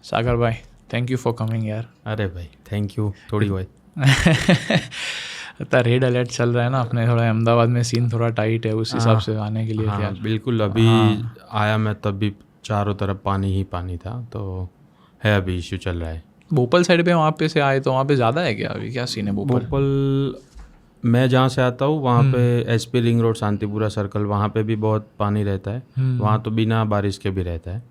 सागर भाई, thank you for coming यार। अरे भाई थैंक यू। थोड़ी भाई इतना रेड अलर्ट चल रहा है ना अपने, थोड़ा अहमदाबाद में सीन थोड़ा टाइट है, उस हिसाब से आने के लिए हाँ यार। बिल्कुल। अभी हाँ, आया मैं तब भी चारों तरफ पानी ही पानी था, तो है अभी इश्यू चल रहा है। भोपाल साइड पे वहाँ पे से आए तो वहाँ पे ज़्यादा है क्या? अभी क्या सीन है भोपाल? भोपाल मैं जहाँ से आता हूँ वहाँ पे SP ring road Shantipura circle, वहाँ पे भी बहुत पानी रहता है। वहाँ तो बिना बारिश के भी रहता है।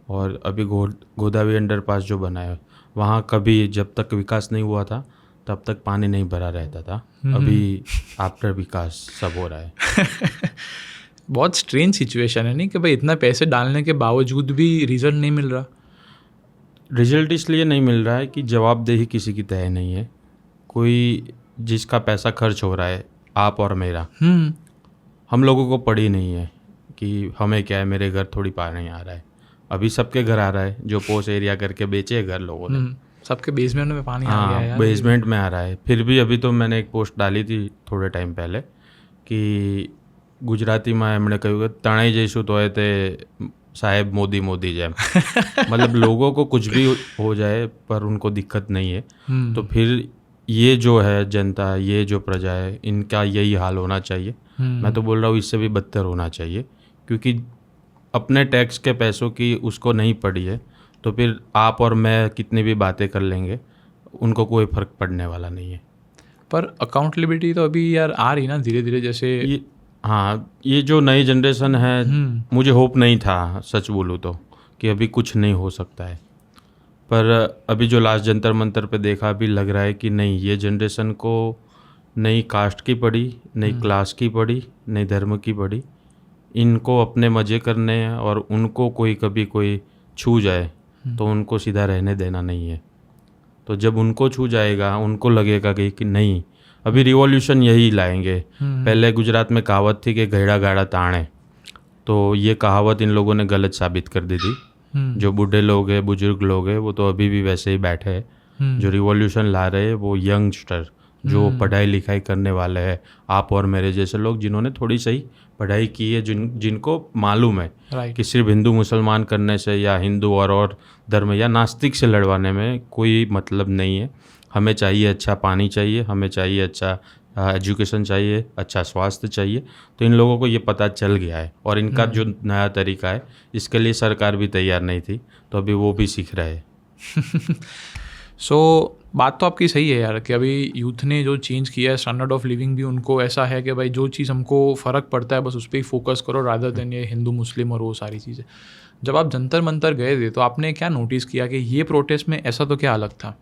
और अभी गोदावरी अंडरपास जो बना है वहाँ कभी जब तक विकास नहीं हुआ था तब तक पानी नहीं भरा रहता था। अभी आफ्टर विकास सब हो रहा है। बहुत स्ट्रेंज सिचुएशन है नहीं कि भाई इतना पैसे डालने के बावजूद भी रिजल्ट नहीं मिल रहा। रिजल्ट इसलिए नहीं मिल रहा है कि जवाबदेही किसी की तय नहीं है। कोई जिसका पैसा खर्च हो रहा है, आप और मेरा, हम लोगों को पड़ी नहीं है कि हमें क्या है, मेरे घर थोड़ी पानी आ रहा है। अभी सबके घर आ रहा है, जो पोस्ट एरिया करके बेचे घर लोगों ने। सबके बेसमेंट में पानी आ गया है हाँ यार। बेसमेंट में आ रहा है। फिर भी अभी तो मैंने एक पोस्ट डाली थी थोड़े टाइम पहले कि गुजरातीમાં એમણે કહ્યું કે તણાઈ જઈશું તોય તે साहेब मोदी मोदी जैम। मतलब लोगों को कुछ भी हो जाए पर उनको दिक्कत नहीं है। तो फिर ये जो है जनता, ये जो प्रजा है, इनका यही हाल होना चाहिए। मैं तो बोल रहा हूँ इससे भी बदतर होना चाहिए, क्योंकि अपने टैक्स के पैसों की उसको नहीं पड़ी है। तो फिर आप और मैं कितनी भी बातें कर लेंगे, उनको कोई फ़र्क पड़ने वाला नहीं है। पर अकाउंटेबिलिटी तो अभी यार आ रही ना धीरे धीरे, जैसे हाँ ये जो नई जनरेशन है, मुझे होप नहीं था सच बोलूँ तो कि अभी कुछ नहीं हो सकता है। पर अभी जो लास्ट जंतर मंतर पे देखा, अभी लग रहा है कि नहीं, ये जनरेशन को नई कास्ट की पड़ी, नई क्लास की पड़ी, नई धर्म की पड़ी। इनको अपने मज़े करने हैं और उनको कोई कभी कोई छू जाए तो उनको सीधा रहने देना नहीं है। तो जब उनको छू जाएगा उनको लगेगा कि नहीं, अभी रिवॉल्यूशन यही लाएंगे। पहले गुजरात में कहावत थी कि गहरा गाड़ा ताणे, तो ये कहावत इन लोगों ने गलत साबित कर दी थी। जो बूढ़े लोग हैं, बुजुर्ग लोग हैं, वो तो अभी भी वैसे ही बैठे हैं। जो रिवॉल्यूशन ला रहे हैं वो यंगस्टर, जो पढ़ाई लिखाई करने वाले हैं, आप और मेरे जैसे लोग जिन्होंने थोड़ी सही पढ़ाई की है, जिनको मालूम है कि सिर्फ हिंदू मुसलमान करने से या हिंदू और धर्म या नास्तिक से लड़वाने में कोई मतलब नहीं है। हमें चाहिए अच्छा पानी चाहिए, हमें चाहिए अच्छा एजुकेशन चाहिए, अच्छा स्वास्थ्य चाहिए। तो इन लोगों को ये पता चल गया है और इनका जो नया तरीका है इसके लिए सरकार भी तैयार नहीं थी, तो अभी वो भी सीख रहे हैं। बात तो आपकी सही है यार कि अभी यूथ ने जो चेंज किया है, स्टैंडर्ड ऑफ लिविंग भी उनको ऐसा है कि भाई जो चीज़ हमको फ़र्क पड़ता है बस उस पर ही फोकस करो, रादर देन ये हिंदू मुस्लिम और वो सारी चीज़ें। जब आप जंतर मंतर गए थे तो आपने क्या नोटिस किया कि ये प्रोटेस्ट में ऐसा तो क्या अलग था?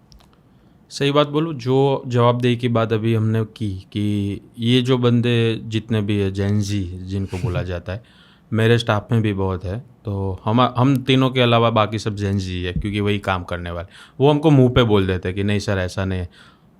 सही बात बोलूँ, जो जवाबदेही की बात अभी हमने की कि ये जो बंदे जितने भी है जेनजी जिनको बोला जाता है, मेरे स्टाफ में भी बहुत है। तो हम तीनों के अलावा बाकी सब जेनजी है, क्योंकि वही काम करने वाले। वो हमको मुंह पे बोल देते हैं कि नहीं सर ऐसा नहीं है।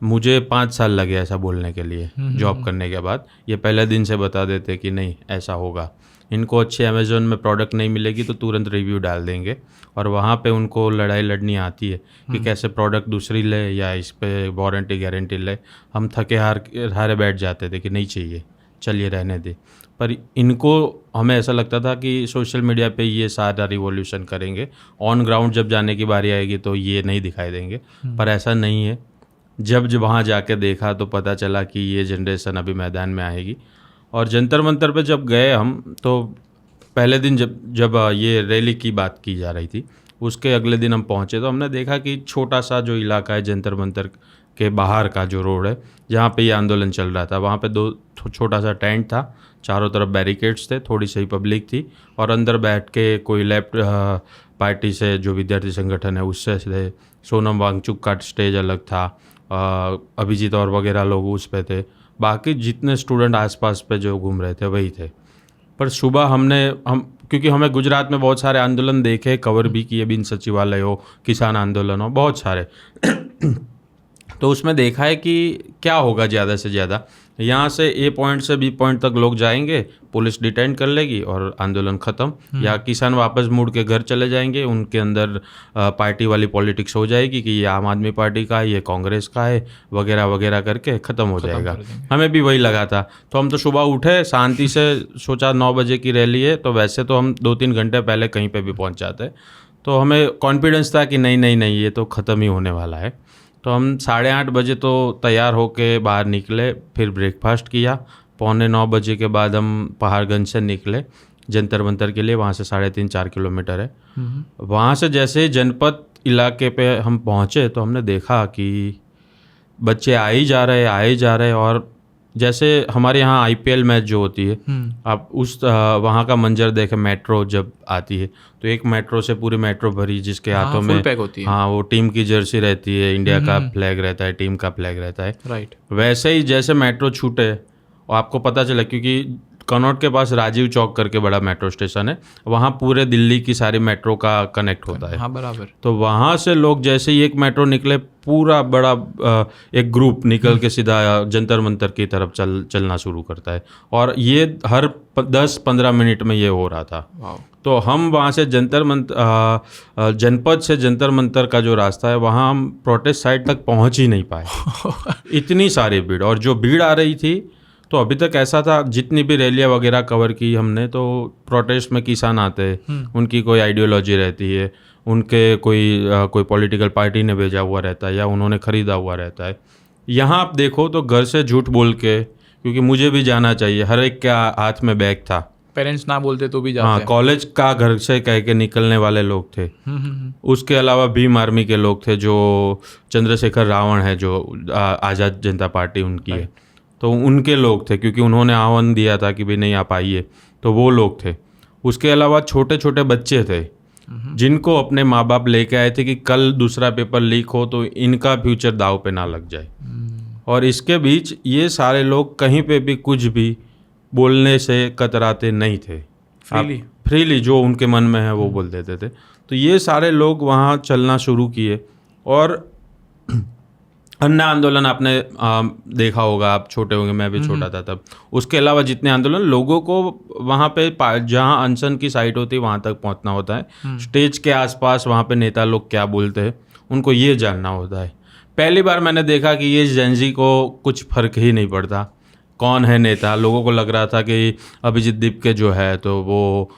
मुझे 5 साल लगे ऐसा बोलने के लिए। जॉब करने के बाद ये पहले दिन से बता देते कि नहीं ऐसा होगा। इनको अच्छी अमेज़ोन में प्रोडक्ट नहीं मिलेगी तो तुरंत रिव्यू डाल देंगे, और वहाँ पे उनको लड़ाई लड़नी आती है कि कैसे प्रोडक्ट दूसरी ले या इस पे वारंटी गारंटी ले। हम थके हारे बैठ जाते थे कि नहीं चाहिए, चलिए रहने दे। पर इनको, हमें ऐसा लगता था कि सोशल मीडिया पे ये सारा रिवॉल्यूशन करेंगे, ऑन ग्राउंड जब जाने की बारी आएगी तो ये नहीं दिखाई देंगे। पर ऐसा नहीं है। जब वहाँ जाके देखा तो पता चला कि ये जनरेशन अभी मैदान में आएगी। और जंतर मंतर पे जब गए हम, तो पहले दिन जब ये रैली की बात की जा रही थी, उसके अगले दिन हम पहुँचे तो हमने देखा कि छोटा सा जो इलाका है जंतर मंतर के बाहर का जो रोड है जहाँ पे ये आंदोलन चल रहा था, वहाँ पे 2 छोटा सा टेंट था, चारों तरफ बैरिकेड्स थे, थोड़ी सी पब्लिक थी, और अंदर बैठ के कोई लेफ्ट पार्टी से जो विद्यार्थी संगठन है उससे थे, सोनम वांगचुक का स्टेज अलग था, अभिजीत और वगैरह लोग उस पे थे, बाकी जितने स्टूडेंट आसपास पे जो घूम रहे थे वही थे। पर सुबह हम क्योंकि हमें गुजरात में बहुत सारे आंदोलन देखे, कवर भी किए, बिन सचिवालय हो, किसान आंदोलन हो, बहुत सारे तो उसमें देखा है कि क्या होगा ज़्यादा से ज़्यादा, यहाँ से ए पॉइंट से बी पॉइंट तक लोग जाएंगे, पुलिस डिटेन कर लेगी और आंदोलन ख़त्म, या किसान वापस मुड़ के घर चले जाएंगे, उनके अंदर पार्टी वाली पॉलिटिक्स हो जाएगी कि ये आम आदमी पार्टी का है, ये कांग्रेस का है, वगैरह वगैरह करके ख़त्म हो जाएगा। हमें भी वही लगा था। तो हम तो सुबह उठे शांति से, सोचा 9 बजे की रैली है, तो वैसे तो हम 2-3 घंटे पहले कहीं पर भी पहुँच जाते, तो हमें कॉन्फिडेंस था कि नहीं नहीं नहीं, ये तो ख़त्म ही होने वाला है। तो हम 8:30 बजे तो तैयार होके बाहर निकले, फिर ब्रेकफास्ट किया। 8:45 बजे के बाद हम पहाड़गंज से निकले जंतर मंतर के लिए, वहाँ से 3.5-4 किलोमीटर है। वहाँ से जैसे जनपद इलाके पे हम पहुँचे तो हमने देखा कि बच्चे आए ही जा रहे, और जैसे हमारे यहाँ IPL मैच जो होती है, आप उस वहाँ का मंजर देखें, मेट्रो जब आती है तो एक मेट्रो से पूरी मेट्रो भरी, जिसके हाथों में फुल पैक होती है। हाँ, वो टीम की जर्सी रहती है, इंडिया का फ्लैग रहता है, टीम का फ्लैग रहता है। राइट। वैसे ही जैसे मेट्रो छूटे और आपको पता चला, क्योंकि कनॉट के पास राजीव चौक करके बड़ा मेट्रो स्टेशन है, वहाँ पूरे दिल्ली की सारी मेट्रो का कनेक्ट होता है। हाँ बराबर। तो वहाँ से लोग जैसे ही एक मेट्रो निकले, पूरा बड़ा एक ग्रुप निकल के सीधा जंतर मंतर की तरफ चलना शुरू करता है, और ये हर 10-15 मिनट में ये हो रहा था। तो हम वहाँ से जनपद से जंतर मंतर का जो रास्ता है, वहाँ हम प्रोटेस्ट साइट तक पहुँच ही नहीं पाए। इतनी सारी भीड़, और जो भीड़ आ रही थी, तो अभी तक ऐसा था, जितनी भी रैलियाँ वगैरह कवर की हमने, तो प्रोटेस्ट में किसान आते हैं, उनकी कोई आइडियोलॉजी रहती है, उनके कोई पॉलिटिकल पार्टी ने भेजा हुआ रहता है या उन्होंने ख़रीदा हुआ रहता है। यहाँ आप देखो तो घर से झूठ बोल के, क्योंकि मुझे भी जाना चाहिए, हर एक के हाथ में बैग था, पेरेंट्स ना बोलते तो भी जाते हाँ, हैं। कॉलेज का घर से कह के निकलने वाले लोग थे। उसके अलावा भीम आर्मी के लोग थे, जो चंद्रशेखर रावण है, जो आज़ाद जनता पार्टी उनकी है, तो उनके लोग थे, क्योंकि उन्होंने आह्वान दिया था कि भाई नहीं आप आइए, तो वो लोग थे। उसके अलावा छोटे छोटे बच्चे थे, जिनको अपने माँ बाप लेके आए थे कि कल दूसरा पेपर लीक हो तो इनका फ्यूचर दाव पे ना लग जाए। और इसके बीच ये सारे लोग कहीं पे भी कुछ भी बोलने से कतराते नहीं थे, फ्रीली जो उनके मन में है वो बोल देते थे। तो ये सारे लोग वहाँ चलना शुरू किए, और अन्य आंदोलन आपने देखा होगा, आप छोटे होंगे, मैं भी छोटा था तब। उसके अलावा जितने आंदोलन, लोगों को वहाँ पे जहाँ अनशन की साइट होती है वहाँ तक पहुँचना होता है। स्टेज के आसपास वहाँ पे नेता लोग क्या बोलते हैं उनको ये जानना होता है। पहली बार मैंने देखा कि ये जेनजी को कुछ फर्क ही नहीं पड़ता कौन है नेता। लोगों को लग रहा था कि अभिजीत दीपके जो है तो वो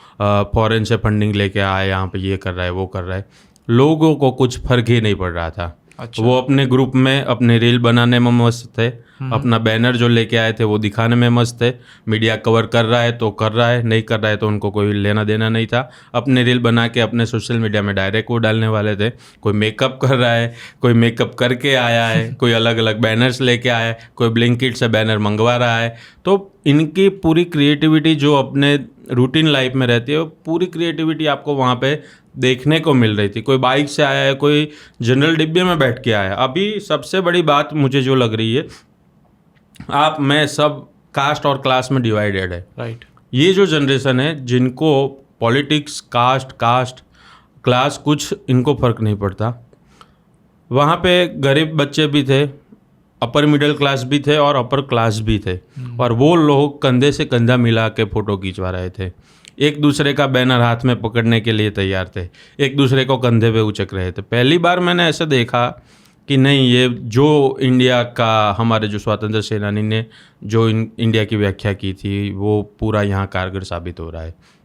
फॉरेन से फंडिंग लेके आए, यहाँ पे ये कर रहा है वो कर रहा है। लोगों को कुछ फर्क ही नहीं पड़ रहा था। अच्छा। वो अपने ग्रुप में अपने रील बनाने में मस्त थे, अपना बैनर जो लेके आए थे वो दिखाने में मस्त थे। मीडिया कवर कर रहा है तो कर रहा है, नहीं कर रहा है तो उनको कोई लेना देना नहीं था। अपने रील बना के अपने सोशल मीडिया में डायरेक्ट वो डालने वाले थे। कोई मेकअप कर रहा है, कोई मेकअप करके आया है, कोई अलग अलग बैनर्स लेके आया है, कोई ब्लिंकिट से बैनर मंगवा रहा है। तो इनकी पूरी क्रिएटिविटी जो अपने रूटीन लाइफ में रहती है, वो पूरी क्रिएटिविटी आपको वहाँ पे देखने को मिल रही थी। कोई बाइक से आया है, कोई जनरल डिब्बे में बैठ के आया है। अभी सबसे बड़ी बात मुझे जो लग रही है, मैं सब कास्ट और क्लास में डिवाइडेड है। राइट। ये जो जनरेशन है जिनको पॉलिटिक्स, कास्ट क्लास कुछ इनको फर्क नहीं पड़ता। वहाँ पे गरीब बच्चे भी थे, अपर मिडिल क्लास भी थे और अपर क्लास भी थे, और वो लोग कंधे से कंधा मिला के फ़ोटो खिंचवा रहे थे। एक दूसरे का बैनर हाथ में पकड़ने के लिए तैयार थे, एक दूसरे को कंधे पे उचक रहे थे। पहली बार मैंने ऐसा देखा कि नहीं, ये जो इंडिया का हमारे जो स्वतंत्र सेनानी ने जो इंडिया की व्याख्या की थी वो पूरा यहाँ कारगर साबित हो रहा है।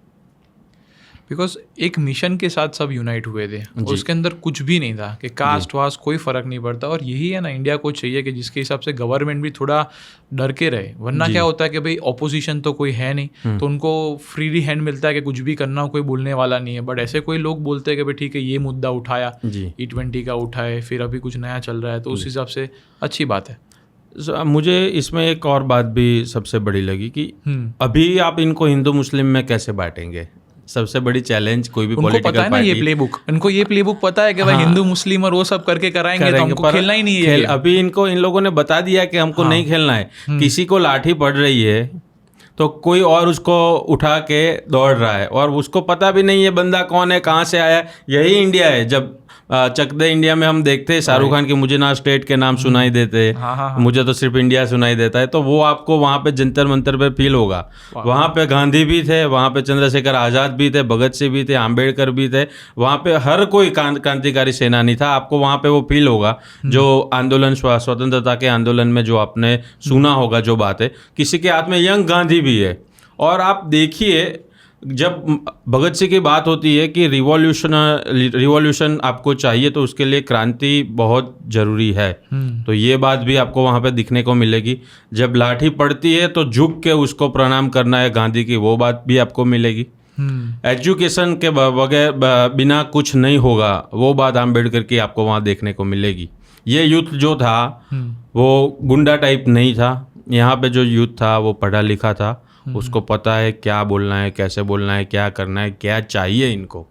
बिकॉज एक मिशन के साथ सब यूनाइट हुए थे, उसके अंदर कुछ भी नहीं था कि कास्ट वास्ट कोई फर्क नहीं पड़ता। और यही है ना, इंडिया को चाहिए कि जिसके हिसाब से गवर्नमेंट भी थोड़ा डर के रहे। वरना क्या होता है कि भाई ऑपोजिशन तो कोई है नहीं, तो उनको फ्रीली हैंड मिलता है कि कुछ भी करना हो, कोई बोलने वाला नहीं है। बट ऐसे कोई लोग बोलते हैं कि भाई ठीक है, ये मुद्दा उठाया, E20 का उठाए, फिर अभी कुछ नया चल रहा है, तो उस हिसाब से अच्छी बात है। मुझे इसमें एक और बात भी सबसे बड़ी लगी कि अभी आप इनको हिंदू मुस्लिम में कैसे बांटेंगे। सबसे बड़ी चैलेंज कोई भी पॉलिटिकल पता है ना, ये प्लेबुक, इनको ये प्लेबुक पता है कि भाई हिंदू मुस्लिम और वो सब करके कराएंगे तो हमको खेलना ही नहीं है। अभी इन लोगों ने बता दिया कि हमको नहीं खेलना है। किसी को लाठी पड़ रही है तो कोई और उसको उठा के दौड़ रहा है, और उसको पता भी नहीं है बंदा कौन है, कहाँ से आया। यही इंडिया है। जब चक दे इंडिया में हम देखते हैं शाहरुख खान के मुझे ना स्टेट के नाम सुनाई देते, मुझे तो सिर्फ इंडिया सुनाई देता है। तो वो आपको वहाँ पे जंतर मंतर पे फील होगा। वहाँ पे गांधी भी थे, वहाँ पे चंद्रशेखर आज़ाद भी थे, भगत सिंह भी थे, आम्बेडकर भी थे। वहाँ पे हर कोई क्रांतिकारी सेनानी था। आपको वहाँ पे वो फील होगा जो आंदोलन, स्वतंत्रता के आंदोलन में जो आपने सुना होगा जो बात है। किसी के हाथ में यंग गांधी भी है। और आप देखिए जब भगत सिंह की बात होती है कि रिवॉल्यूशन आपको चाहिए तो उसके लिए क्रांति बहुत ज़रूरी है, तो ये बात भी आपको वहाँ पे दिखने को मिलेगी। जब लाठी पड़ती है तो झुक के उसको प्रणाम करना है गांधी की, वो बात भी आपको मिलेगी। एजुकेशन के बगैर बिना कुछ नहीं होगा, वो बात अम्बेडकर की आपको वहाँ देखने को मिलेगी। ये यूथ जो था वो गुंडा टाइप नहीं था, यहाँ पे जो यूथ था वो पढ़ा लिखा था, उसको पता है क्या बोलना है, कैसे बोलना है, क्या करना है, क्या चाहिए इनको।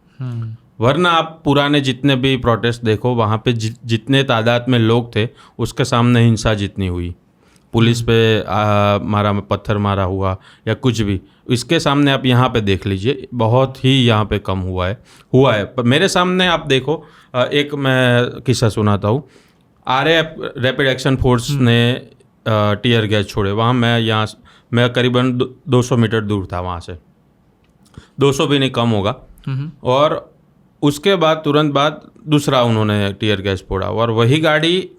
वरना आप पुराने जितने भी प्रोटेस्ट देखो, वहाँ पे जितने तादाद में लोग थे उसके सामने हिंसा जितनी हुई, पुलिस पे पत्थर मारा हुआ या कुछ भी, इसके सामने आप यहाँ पे देख लीजिए बहुत ही यहाँ पे कम हुआ है। पर मेरे सामने आप देखो, एक मैं किस्सा सुनाता हूँ। RAF रैपिड एक्शन फोर्स ने टीयर गैस छोड़े, वहाँ मैं करीबन 200 मीटर दूर था वहाँ से, 200 भी नहीं कम होगा। और उसके बाद तुरंत बाद दूसरा उन्होंने टीयर गैस फोड़ा और वही गाड़ी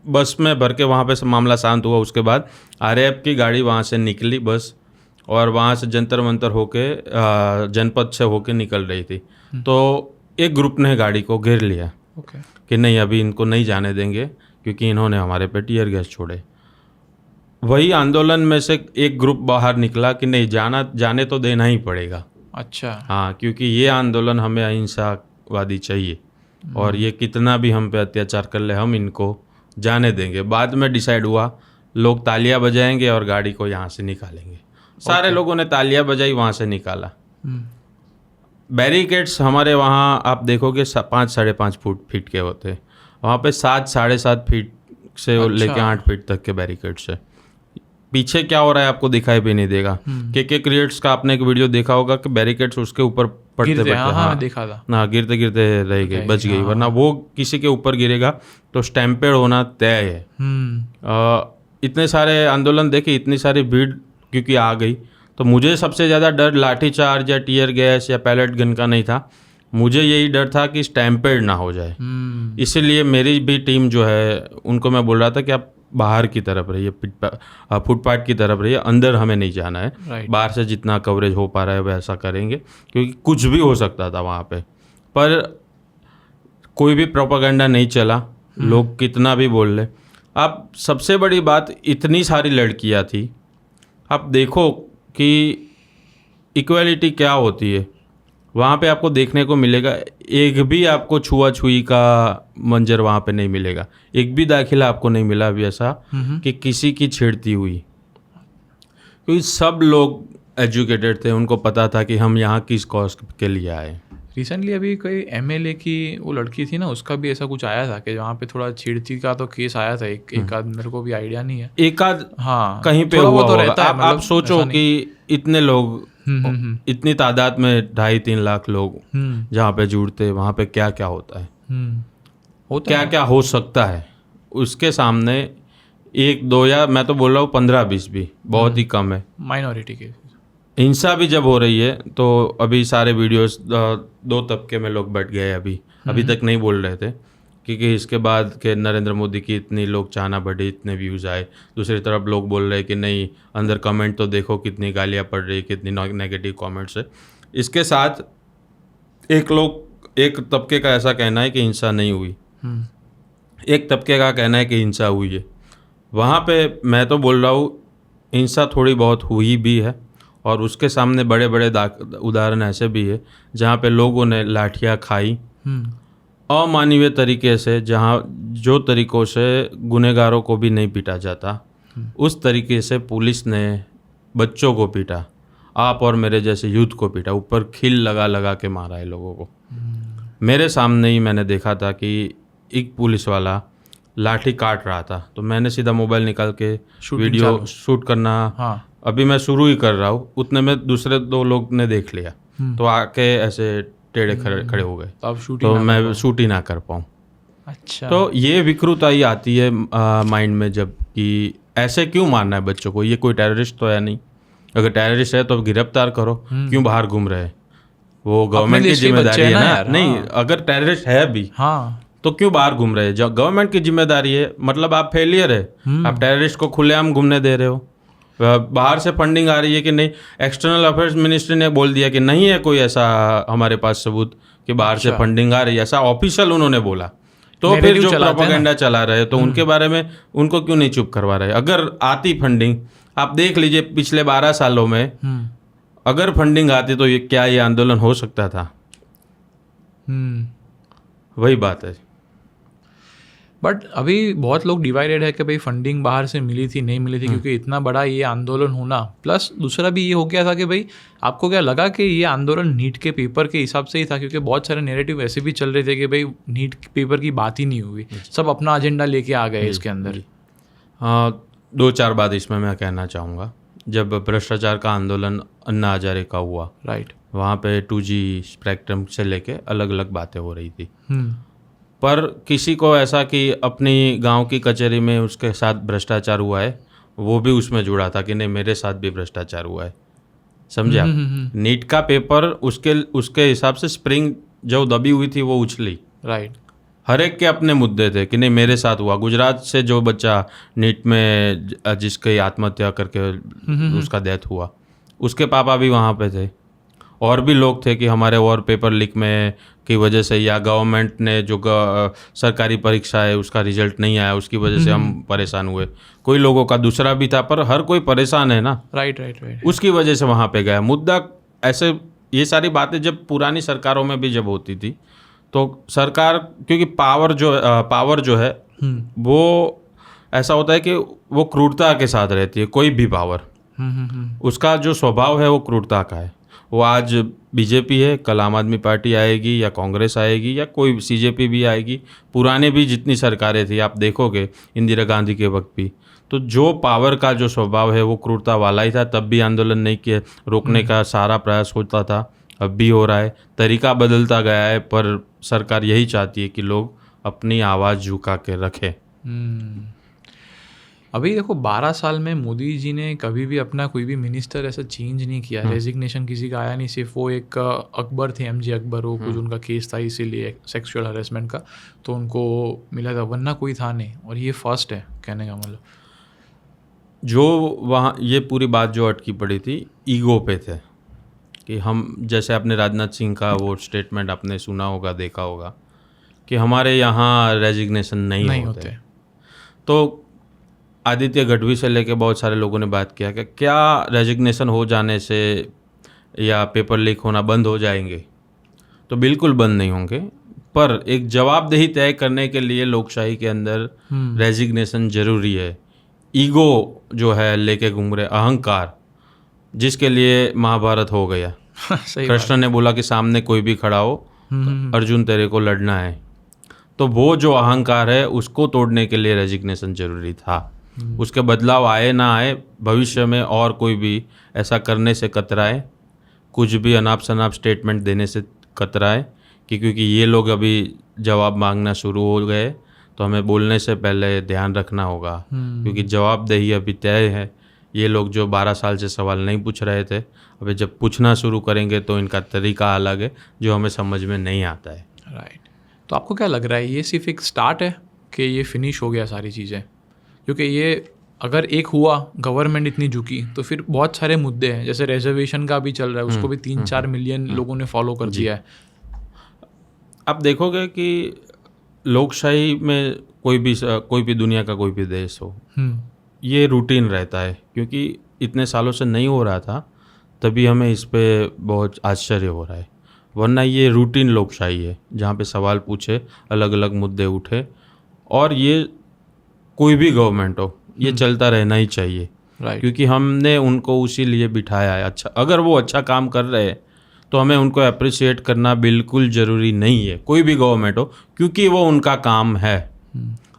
बस में भर के वहाँ पे मामला शांत हुआ। उसके बाद RAF की गाड़ी वहाँ से निकली बस, और वहाँ से जंतर मंतर होके जनपद से होके निकल रही थी, तो एक ग्रुप ने गाड़ी को घेर लिया कि नहीं अभी इनको नहीं जाने देंगे क्योंकि इन्होंने हमारे पे टीयर गैस छोड़े। वही आंदोलन में से एक ग्रुप बाहर निकला कि नहीं जाने तो देना ही पड़ेगा। अच्छा। हाँ, क्योंकि ये आंदोलन हमें अहिंसावादी चाहिए और ये कितना भी हम पे अत्याचार कर ले हम इनको जाने देंगे। बाद में डिसाइड हुआ लोग तालियां बजाएंगे और गाड़ी को यहाँ से निकालेंगे। सारे लोगों ने तालियां बजाई, वहाँ से निकाला। बैरिकेड्स हमारे वहाँ आप देखोगे 5-5.5 फीट के होते, वहाँ पे 7-7.5 फीट से लेके 8 फीट तक के बैरिकेड्स है। पीछे क्या हो रहा है आपको दिखाई भी नहीं देगा। के क्रिएट्स का आपने एक वीडियो देखा होगा कि बैरिकेड्स उसके ऊपर पड़ते हाँ, देखा था ना, गिरते गिरते रह गई, बच गई, वरना वो किसी के ऊपर गिरेगा तो स्टैम्पेड होना तय है। इतने सारे आंदोलन देखे, इतनी सारी भीड़ क्योंकि आ गई, तो मुझे सबसे ज़्यादा डर लाठी चार्ज या टीयर गैस या पैलेट गन का नहीं था, मुझे यही डर था कि स्टैम्पेड ना हो जाए। इसीलिए मेरी भी टीम जो है उनको मैं बोल रहा था कि आप बाहर की तरफ रहिए, फुटपाथ की तरफ रहिए, अंदर हमें नहीं जाना है। बाहर से जितना कवरेज हो पा रहा है वैसा करेंगे, क्योंकि कुछ भी हो सकता था वहाँ पे। पर कोई भी प्रोपेगेंडा नहीं चला, लोग कितना भी बोल ले। अब सबसे बड़ी बात, इतनी सारी लड़कियाँ थी, आप देखो कि इक्वालिटी क्या होती है वहाँ पे आपको देखने को मिलेगा। एक भी आपको छुआछुई का मंजर वहाँ पे नहीं मिलेगा, एक भी दाखिला आपको नहीं मिला अभी ऐसा कि किसी की छेड़ती हुई, क्योंकि सब लोग एजुकेटेड थे, उनको पता था कि हम यहाँ किस कॉज के लिए आए। रिसेंटली अभी कोई MLA की वो लड़की थी ना, उसका भी ऐसा कुछ आया था कि वहाँ पे थोड़ा छेड़ती का तो केस आया था, एक आध, मेरे को भी आइडिया नहीं है, एक आध हाँ कहीं पे हुआ तो रहता है। आप सोचो कि इतने लोग, इतनी तादाद में 2.5-3 लाख लोग जहाँ पे जुड़ते, वहाँ पे क्या क्या होता है, क्या क्या हो सकता है, उसके सामने 1-2 या मैं तो बोल रहा हूँ 15-20 भी बहुत ही कम है। माइनॉरिटी के हिंसा भी जब हो रही है तो अभी सारे वीडियोस 2 तबके में लोग बैठ गए, अभी तक नहीं बोल रहे थे, क्योंकि इसके बाद के नरेंद्र मोदी की इतनी लोग चाहना बढ़ी, इतने व्यूज़ आए। दूसरी तरफ लोग बोल रहे हैं कि नहीं, अंदर कमेंट तो देखो कितनी गालियाँ पड़ रही, कितनी नेगेटिव कमेंट्स है। इसके साथ एक तबके का ऐसा कहना है कि हिंसा नहीं हुई, एक तबके का कहना है कि हिंसा हुई है। वहाँ पे मैं तो बोल रहा हूँ हिंसा थोड़ी बहुत हुई भी है, और उसके सामने बड़े बड़े उदाहरण ऐसे भी है जहाँ पे लोगों ने लाठियाँ खाई अमानवीय तरीके से, जहाँ जो तरीक़ों से गुनहगारों को भी नहीं पीटा जाता उस तरीके से पुलिस ने बच्चों को पीटा, आप और मेरे जैसे यूथ को पीटा, ऊपर खिल लगा लगा के मारा है लोगों को। मेरे सामने ही मैंने देखा था कि एक पुलिस वाला लाठी काट रहा था, तो मैंने सीधा मोबाइल निकाल के वीडियो शूट करना अभी मैं शुरू ही कर रहा हूँ, उतने में दूसरे 2 लोग ने देख लिया, तो आके ऐसे टेढ़े खड़े हो गए, तो मैं शूट ही ना कर पाऊँ। अच्छा, तो ये विकृताई आती है माइंड में, जब कि ऐसे क्यों मारना है बच्चों को, ये कोई टेररिस्ट तो है नहीं, अगर टेररिस्ट है तो गिरफ्तार करो, क्यों बाहर घूम रहे हैं, वो गवर्नमेंट की जिम्मेदारी है ना। नहीं, अगर टेररिस्ट है भी तो क्यों बाहर घूम रहे हैं, जब गवर्नमेंट की जिम्मेदारी है, मतलब आप फेलियर है, आप टेररिस्ट को खुलेआम घूमने दे रहे हो। बाहर से फंडिंग आ रही है कि नहीं, एक्सटर्नल अफेयर्स मिनिस्ट्री ने बोल दिया कि नहीं है कोई ऐसा हमारे पास सबूत कि बाहर से फंडिंग आ रही है, ऐसा ऑफिशियल उन्होंने बोला। तो फिर जो प्रोपेगेंडा चला रहे तो उनके बारे में उनको क्यों नहीं चुप करवा रहे? अगर आती फंडिंग, आप देख लीजिए पिछले 12 सालों में अगर फंडिंग आती तो ये क्या ये आंदोलन हो सकता था? वही बात है। बट अभी बहुत लोग डिवाइडेड है कि भाई फंडिंग बाहर से मिली थी नहीं मिली थी, क्योंकि इतना बड़ा ये आंदोलन होना, प्लस दूसरा भी ये हो गया था कि भाई आपको क्या लगा कि ये आंदोलन नीट के पेपर के हिसाब से ही था? क्योंकि बहुत सारे नैरेटिव ऐसे भी चल रहे थे कि भाई नीट पेपर की बात ही नहीं हुई, सब अपना एजेंडा लेके आ गए इसके अंदर। हाँ, 2-4 बात इसमें मैं कहना चाहूँगा। जब भ्रष्टाचार का आंदोलन अन्ना हजारे का हुआ, राइट, वहाँ पे 2G स्पेक्ट्रम से लेके अलग अलग बातें हो रही थी, पर किसी को ऐसा कि अपनी गांव की कचहरी में उसके साथ भ्रष्टाचार हुआ है वो भी उसमें जुड़ा था कि नहीं मेरे साथ भी भ्रष्टाचार हुआ है, समझे आप? नीट का पेपर उसके हिसाब से स्प्रिंग जो दबी हुई थी वो उछली, राइट। हर एक के अपने मुद्दे थे कि नहीं मेरे साथ हुआ। गुजरात से जो बच्चा नीट में जिसकी आत्महत्या करके उसका डेथ हुआ, उसके पापा भी वहाँ पे थे, और भी लोग थे कि हमारे और पेपर लीक में की वजह से, या गवर्नमेंट ने जो सरकारी परीक्षा है उसका रिजल्ट नहीं आया उसकी वजह से हम परेशान हुए। कोई लोगों का दूसरा भी था, पर हर कोई परेशान है ना, राइट राइट राइट, उसकी वजह से वहाँ पे गया मुद्दा। ऐसे ये सारी बातें जब पुरानी सरकारों में भी जब होती थी तो सरकार, क्योंकि पावर जो है वो ऐसा होता है कि वो क्रूरता के साथ रहती है। कोई भी पावर उसका जो स्वभाव है वो क्रूरता का है। वो आज बीजेपी है, कल आम आदमी पार्टी आएगी या कांग्रेस आएगी या कोई सीजेपी भी आएगी, पुराने भी जितनी सरकारें थी आप देखोगे इंदिरा गांधी के वक्त भी, तो जो पावर का जो स्वभाव है वो क्रूरता वाला ही था। तब भी आंदोलन नहीं किए, रोकने का सारा प्रयास होता था, अब भी हो रहा है, तरीका बदलता गया है, पर सरकार यही चाहती है कि लोग अपनी आवाज़ झुका के रखें। अभी देखो 12 साल में मोदी जी ने कभी भी अपना कोई भी मिनिस्टर ऐसा चेंज नहीं किया, रेजिग्नेशन किसी का आया नहीं, सिर्फ वो एक अकबर थे, MJ अकबर, वो कुछ उनका केस था इसीलिए सेक्सुअल हरेसमेंट का, तो उनको मिला था, वरना कोई था नहीं। और ये फर्स्ट है कहने का मतलब। जो वहाँ ये पूरी बात जो अटकी पड़ी थी ईगो पे थे कि हम, जैसे आपने राजनाथ सिंह का वो स्टेटमेंट आपने सुना होगा, देखा होगा कि हमारे यहाँ रेजिग्नेशन नहीं होते। तो आदित्य गढ़वी से लेके बहुत सारे लोगों ने बात किया कि क्या रेजिग्नेशन हो जाने से या पेपर लीक होना बंद हो जाएंगे? तो बिल्कुल बंद नहीं होंगे, पर एक जवाबदेही तय करने के लिए लोकशाही के अंदर रेजिग्नेशन जरूरी है। ईगो जो है लेके घूम रहे, अहंकार, जिसके लिए महाभारत हो गया। कृष्ण ने बोला कि सामने कोई भी खड़ा हो, अर्जुन तेरे को लड़ना है। तो वो जो अहंकार है उसको तोड़ने के लिए रेजिग्नेशन जरूरी था। उसके बदलाव आए ना आए, भविष्य में और कोई भी ऐसा करने से कतराए, कुछ भी अनाप शनाप स्टेटमेंट देने से कतराए कि क्योंकि ये लोग अभी जवाब मांगना शुरू हो गए, तो हमें बोलने से पहले ध्यान रखना होगा, क्योंकि जवाबदेही अभी तय है। ये लोग जो 12 साल से सवाल नहीं पूछ रहे थे, अभी जब पूछना शुरू करेंगे तो इनका तरीका अलग है जो हमें समझ में नहीं आता है। राइट। तो आपको क्या लग रहा है, ये सिर्फ एक स्टार्ट है कि ये फिनिश हो गया सारी चीज़ें? क्योंकि ये अगर एक हुआ, गवर्नमेंट इतनी झुकी, तो फिर बहुत सारे मुद्दे हैं, जैसे रिजर्वेशन का भी चल रहा है, उसको भी 3-4 मिलियन लोगों ने फॉलो कर दिया है। आप देखोगे कि लोकशाही में कोई भी दुनिया का कोई भी देश हो, ये रूटीन रहता है, क्योंकि इतने सालों से नहीं हो रहा था, तभी हमें इस पे बहुत आश्चर्य हो रहा है। वरना ये रूटीन लोकशाही है जहाँ पे सवाल पूछे, अलग अलग मुद्दे उठे, और ये कोई भी गवर्नमेंट हो ये चलता रहना ही चाहिए। क्योंकि हमने उनको उसी लिए बिठाया है। अच्छा, अगर वो अच्छा काम कर रहे हैं तो हमें उनको अप्रिशिएट करना बिल्कुल ज़रूरी नहीं है, कोई भी गवर्नमेंट हो, क्योंकि वो उनका काम है।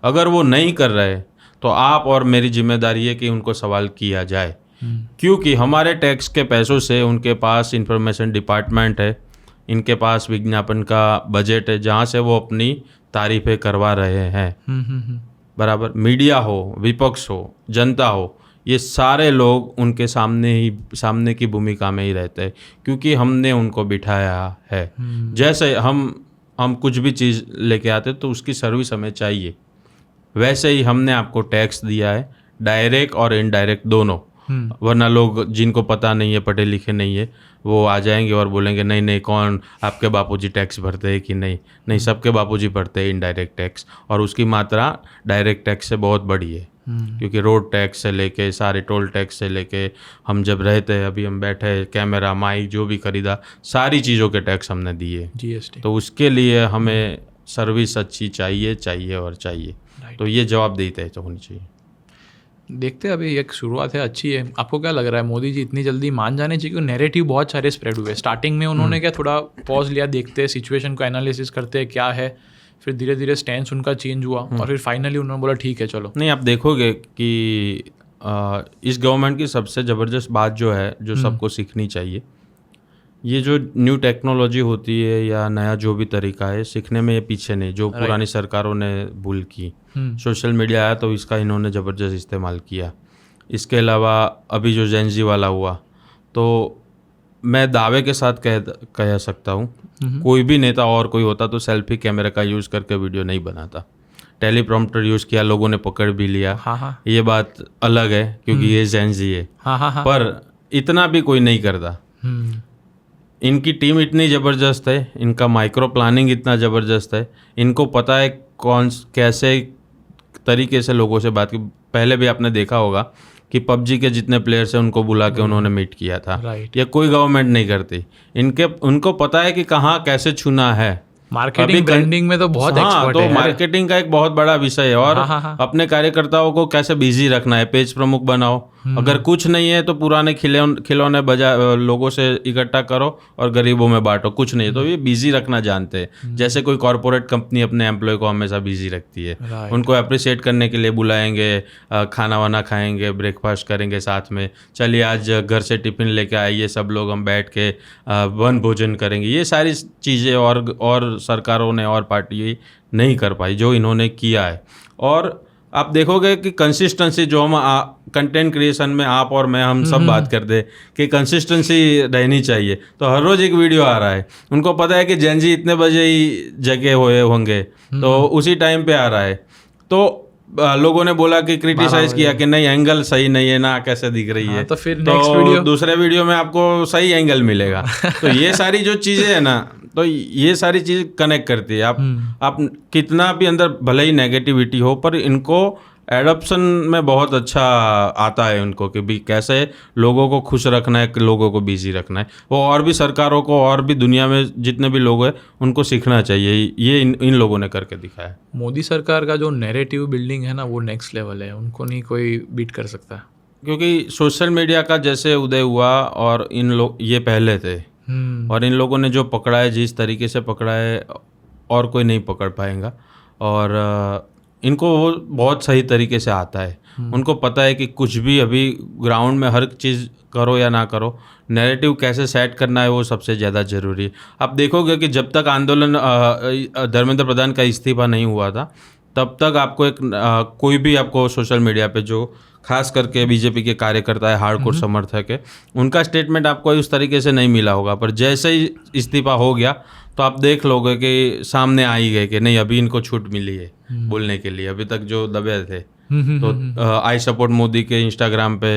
अगर वो नहीं कर रहे तो आप और मेरी जिम्मेदारी है कि उनको सवाल किया जाए, क्योंकि हमारे टैक्स के पैसों से उनके पास इंफॉर्मेशन डिपार्टमेंट है, इनके पास विज्ञापन का बजट है, जहाँ से वो अपनी तारीफें करवा रहे हैं। बराबर, मीडिया हो, विपक्ष हो, जनता हो, ये सारे लोग उनके सामने की भूमिका में ही रहते हैं, क्योंकि हमने उनको बिठाया है। जैसे हम कुछ भी चीज़ लेके आते तो उसकी सर्विस हमें चाहिए, वैसे ही हमने आपको टैक्स दिया है, डायरेक्ट और इनडायरेक्ट दोनों, वरना लोग जिनको पता नहीं है, पढ़े लिखे नहीं है, वो आ जाएंगे और बोलेंगे नहीं नहीं कौन आपके बापूजी टैक्स भरते हैं कि नहीं, सबके बापूजी भरते हैं इनडायरेक्ट टैक्स, और उसकी मात्रा डायरेक्ट टैक्स से बहुत बड़ी है। क्योंकि रोड टैक्स से लेके सारे टोल टैक्स से लेके हम जब रहते हैं, अभी हम बैठे, कैमरा माइक जो भी खरीदा, सारी चीज़ों के टैक्स हमने दिए, GST। तो उसके लिए हमें सर्विस अच्छी चाहिए और चाहिए। तो ये जवाबदेही तय तो होनी चाहिए। देखते हैं, अभी एक शुरुआत है, अच्छी है। आपको क्या लग रहा है, मोदी जी इतनी जल्दी मान जाने चाहिए? क्योंकि नैरेटिव बहुत सारे स्प्रेड हुए। स्टार्टिंग में उन्होंने क्या थोड़ा पॉज लिया, देखते हैं सिचुएशन को, एनालिसिस करते हैं क्या है, फिर धीरे धीरे स्टैंड उनका चेंज हुआ और फिर फाइनली उन्होंने बोला ठीक है चलो। नहीं, आप देखोगे कि इस गवर्नमेंट की सबसे ज़बरदस्त बात जो है, जो सबको सीखनी चाहिए, ये जो न्यू टेक्नोलॉजी होती है या नया जो भी तरीका है, सीखने में ये पीछे नहीं, जो पुरानी सरकारों ने भूल की। सोशल मीडिया आया तो इसका इन्होंने ज़बरदस्त इस्तेमाल किया। इसके अलावा अभी जो जेनजी वाला हुआ, तो मैं दावे के साथ कह सकता हूँ, कोई भी नेता और कोई होता तो सेल्फी कैमरे का यूज़ करके वीडियो नहीं बनाता। टेलीप्रॉम्प्टर यूज़ किया, लोगों ने पकड़ भी लिया, ये बात अलग है क्योंकि ये जेनजी है। पर इतना भी कोई नहीं करता। इनकी टीम इतनी ज़बरदस्त है, इनका माइक्रो प्लानिंग इतना ज़बरदस्त है, इनको पता है कैसे तरीके से लोगों से बात की। पहले भी आपने देखा होगा कि पबजी के जितने प्लेयर्स हैं उनको बुला के उन्होंने मीट किया था। ये कोई गवर्नमेंट नहीं करती। उनको पता है कि कहाँ कैसे छूना है। मार्केटिंग ब्रांडिंग में तो बहुत एक्सपर्ट है। मार्केटिंग का एक बहुत बड़ा विषय है। और अपने कार्यकर्ताओं को कैसे बिजी रखना है, पेज प्रमुख बनाओ। अगर कुछ नहीं है तो पुराने खिलौने लोगों से इकट्ठा करो और गरीबों में बांटो। कुछ नहीं है तो ये बिजी रखना जानते हैं। जैसे कोई कॉर्पोरेट कंपनी अपने एम्प्लॉय को हमेशा बिजी रखती है। उनको अप्रिशिएट करने के लिए बुलाएंगे, खाना वाना खाएंगे, ब्रेकफास्ट करेंगे साथ में, चलिए आज घर से टिफिन लेके आइए, सब लोग हम बैठ के वन भोजन करेंगे। ये सारी चीज़ें और सरकारों ने और पार्टी नहीं कर पाई जो इन्होंने किया है। और आप देखोगे कि कंसिस्टेंसी जो हम कंटेंट क्रिएशन में आप और मैं हम सब बात करते हैं कि कंसिस्टेंसी रहनी चाहिए। तो हर रोज़ एक वीडियो आ रहा है। उनको पता है कि जेनजी इतने बजे ही जगह हुए होंगे तो उसी टाइम पे आ रहा है। तो लोगों ने बोला कि क्रिटिसाइज किया कि नहीं एंगल सही नहीं है ना, कैसे दिख रही है। तो फिर नेक्स्ट वीडियो, दूसरे वीडियो में आपको सही एंगल मिलेगा। तो ये सारी जो चीज़ें है ना, तो ये सारी चीज़ कनेक्ट करती है। आप कितना भी अंदर भले ही नेगेटिविटी हो, पर इनको एडॉप्शन में बहुत अच्छा आता है उनको कि भी कैसे लोगों को खुश रखना है, लोगों को बिजी रखना है। वो और भी सरकारों को और भी दुनिया में जितने भी लोग हैं उनको सीखना चाहिए। ये इन लोगों ने करके दिखाया। मोदी सरकार का जो नैरेटिव बिल्डिंग है ना, वो नेक्स्ट लेवल है। उनको नहीं कोई बीट कर सकता। क्योंकि सोशल मीडिया का जैसे उदय हुआ और ये पहले थे, और इन लोगों ने जो पकड़ा है, जिस तरीके से पकड़ा है, और कोई नहीं पकड़ पाएगा। और इनको वो बहुत सही तरीके से आता है। उनको पता है कि कुछ भी अभी ग्राउंड में हर चीज़ करो या ना करो, नैरेटिव कैसे सेट करना है वो सबसे ज़्यादा ज़रूरी है। आप देखोगे कि जब तक आंदोलन धर्मेंद्र प्रधान का इस्तीफा नहीं हुआ था, तब तक आपको कोई भी आपको सोशल मीडिया पे जो खास करके बीजेपी के कार्यकर्ता है, हार्डकोर समर्थक है, उनका स्टेटमेंट आपको उस तरीके से नहीं मिला होगा। पर जैसे ही इस्तीफा हो गया तो आप देख लोगे कि सामने आ ही गए कि नहीं अभी इनको छूट मिली है बोलने के लिए। अभी तक जो दबे थे तो आई सपोर्ट मोदी के इंस्टाग्राम पे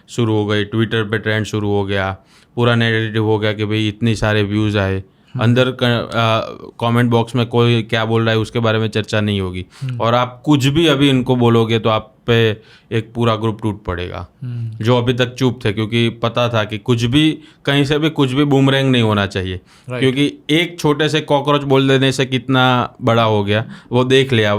शुरू हो गई, ट्विटर पे ट्रेंड शुरू हो गया, पूरा नैरेटिव हो गया कि भाई इतनी सारे व्यूज़ आए। अंदर कमेंट बॉक्स में कोई क्या बोल रहा है उसके बारे में चर्चा नहीं होगी। और आप कुछ भी अभी इनको बोलोगे तो आप पे एक पूरा ग्रुप टूट पड़ेगा जो अभी तक चुप थे, क्योंकि पता था कि कुछ भी कहीं से भी कुछ भी बूमरैंग नहीं होना चाहिए। क्योंकि एक छोटे से कॉकरोच बोल देने से कितना बड़ा हो गया वो देख लिया।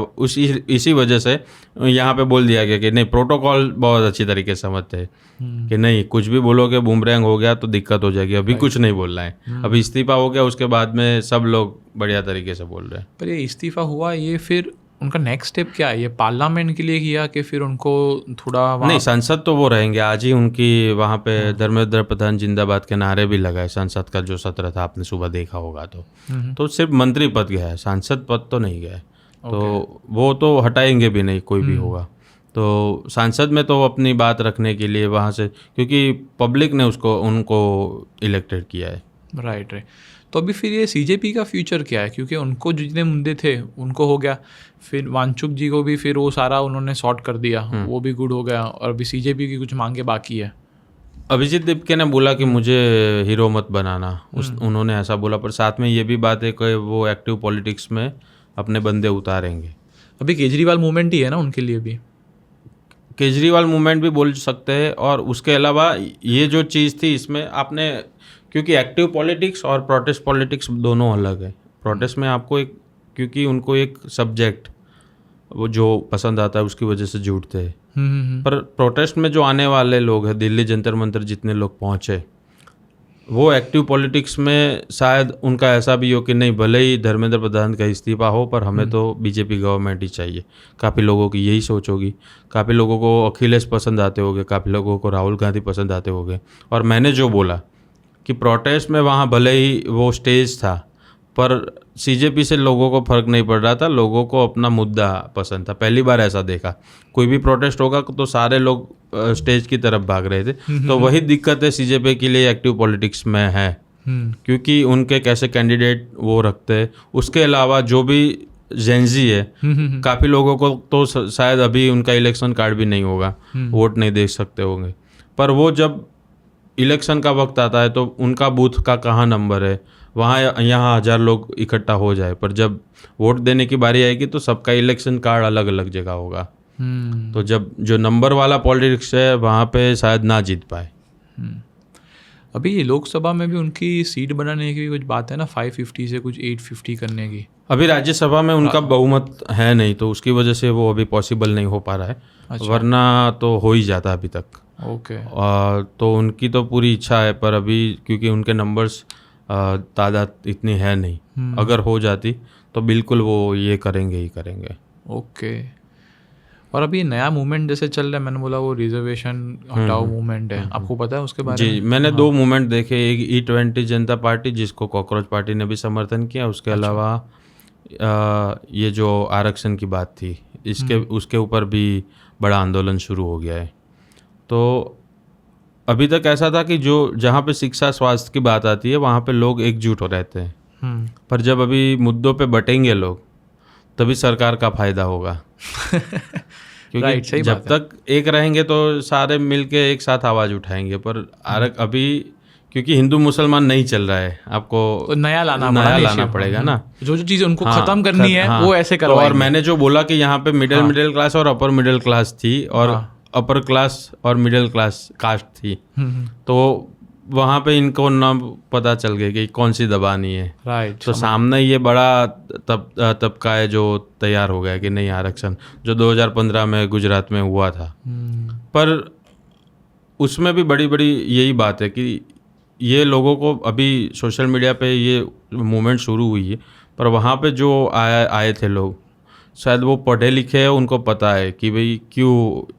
इसी वजह से यहाँ पे बोल दिया गया कि नहीं, प्रोटोकॉल बहुत अच्छी तरीके से समझते हैं कि नहीं कुछ भी बोलोगे बूमरैंग हो गया तो दिक्कत हो जाएगी। अभी कुछ नहीं बोलना है, अभी इस्तीफा हो गया, उसके बाद में सब लोग बढ़िया तरीके से बोल रहे हैं। पर ये इस्तीफा हुआ, ये फिर उनका नेक्स्ट स्टेप क्या है? ये पार्लियामेंट के लिए किया कि फिर उनको थोड़ा नहीं, संसद तो वो रहेंगे। आज ही उनकी वहाँ पे धर्मेंद्र प्रधान जिंदाबाद के नारे भी लगाए। संसद का जो सत्र था आपने सुबह देखा होगा तो सिर्फ मंत्री पद गया है, सांसद पद तो नहीं गया है। तो वो तो हटाएंगे भी नहीं, कोई भी होगा। तो सांसद में तो अपनी बात रखने के लिए वहाँ से, क्योंकि पब्लिक ने उनको इलेक्टेड किया है। राइट। तो तो अभी फिर ये सीजेपी का फ्यूचर क्या है, क्योंकि उनको जितने मुद्दे थे उनको हो गया, फिर वांचुक जी को भी फिर वो सारा उन्होंने सॉर्ट कर दिया, वो भी गुड हो गया, और अभी सीजेपी की कुछ मांगे बाकी है। अभिजीत दीपके ने बोला कि मुझे हीरो मत बनाना, उन्होंने ऐसा बोला, पर साथ में ये भी बात है कि वो एक्टिव पॉलिटिक्स में अपने बंदे उतारेंगे। अभी केजरीवाल मूवमेंट ही है ना उनके लिए भी, केजरीवाल मूवमेंट भी बोल सकते हैं। और उसके अलावा ये जो चीज़ थी इसमें आपने, क्योंकि एक्टिव पॉलिटिक्स और प्रोटेस्ट पॉलिटिक्स दोनों अलग है। प्रोटेस्ट में आपको एक, क्योंकि उनको एक सब्जेक्ट वो जो पसंद आता है उसकी वजह से जुटते हैं, पर प्रोटेस्ट में जो आने वाले लोग हैं, दिल्ली जंतर मंतर जितने लोग पहुँचे, वो एक्टिव पॉलिटिक्स में शायद उनका ऐसा भी हो कि नहीं, भले ही धर्मेंद्र प्रधान का इस्तीफा हो पर हमें तो बीजेपी गवर्नमेंट ही चाहिए। काफ़ी लोगों की यही सोच होगी, काफ़ी लोगों को अखिलेश पसंद आते होंगे, काफ़ी लोगों को राहुल गांधी पसंद आते होंगे। और मैंने जो बोला कि प्रोटेस्ट में वहाँ भले ही वो स्टेज था, पर सीजेपी से लोगों को फर्क नहीं पड़ रहा था, लोगों को अपना मुद्दा पसंद था। पहली बार ऐसा देखा, कोई भी प्रोटेस्ट होगा तो सारे लोग स्टेज की तरफ भाग रहे थे। तो वही दिक्कत है सीजेपी के लिए एक्टिव पॉलिटिक्स में है, क्योंकि उनके कैसे कैंडिडेट वो रखते हैं। उसके अलावा जो भी जेंजी है, काफ़ी लोगों को तो शायद अभी उनका इलेक्शन कार्ड भी नहीं होगा, वोट नहीं दे सकते होंगे, पर वो जब इलेक्शन का वक्त आता है तो उनका बूथ का कहाँ नंबर है, वहाँ यहाँ 1000 लोग इकट्ठा हो जाए, पर जब वोट देने की बारी आएगी तो सबका इलेक्शन कार्ड अलग अलग जगह होगा। तो जब जो नंबर वाला पॉलिटिक्स है वहाँ पे शायद ना जीत पाए। अभी लोकसभा में भी उनकी सीट बढ़ाने की कुछ बात है ना, 550 से कुछ 850 करने की। अभी राज्यसभा में उनका बहुमत है नहीं, तो उसकी वजह से वो अभी पॉसिबल नहीं हो पा रहा है। अच्छा। वरना तो हो ही जाता अभी तक। ओके। तो उनकी तो पूरी इच्छा है, पर अभी क्योंकि उनके नंबर्स तादाद इतनी है नहीं, अगर हो जाती तो बिल्कुल वो ये करेंगे ही करेंगे। ओके। और अभी नया मूवमेंट जैसे चल रहा है, मैंने बोला वो रिजर्वेशन हटाओ मूवमेंट है, आपको पता है उसके बारे में? जी, मैंने 2 मूवमेंट देखे, एक E20 जनता पार्टी जिसको कॉकरोच पार्टी ने भी समर्थन किया, उसके अलावा ये जो आरक्षण की बात थी उसके ऊपर भी बड़ा आंदोलन शुरू हो गया है। तो अभी तक ऐसा था कि जो जहाँ पे शिक्षा स्वास्थ्य की बात आती है वहाँ पे लोग एकजुट हो रहते हैं, पर जब अभी मुद्दों पे बटेंगे लोग तभी सरकार का फायदा होगा। क्योंकि जब तक एक रहेंगे तो सारे मिलके एक साथ आवाज़ उठाएंगे, पर अभी क्योंकि हिंदू मुसलमान नहीं चल रहा है, आपको तो नया लाना पड़ेगा ना। जो चीज़ें उनको खत्म करनी है वो ऐसे करवाएंगे। और मैंने जो बोला कि यहाँ पे मिडिल क्लास और अपर मिडिल क्लास थी, और अपर क्लास और मिडिल क्लास कास्ट थी, तो वहाँ पे इनको ना पता चल गया कि कौन सी दबानी है। राइट। तो सामने ये बड़ा तबका है जो तैयार हो गया कि नहीं, आरक्षण जो 2015 में गुजरात में हुआ था, पर उसमें भी बड़ी बड़ी यही बात है कि ये लोगों को अभी सोशल मीडिया पे ये मूवमेंट शुरू हुई है, पर वहाँ पे जो आए थे लोग, शायद वो पढ़े लिखे हैं, उनको पता है कि भाई क्यों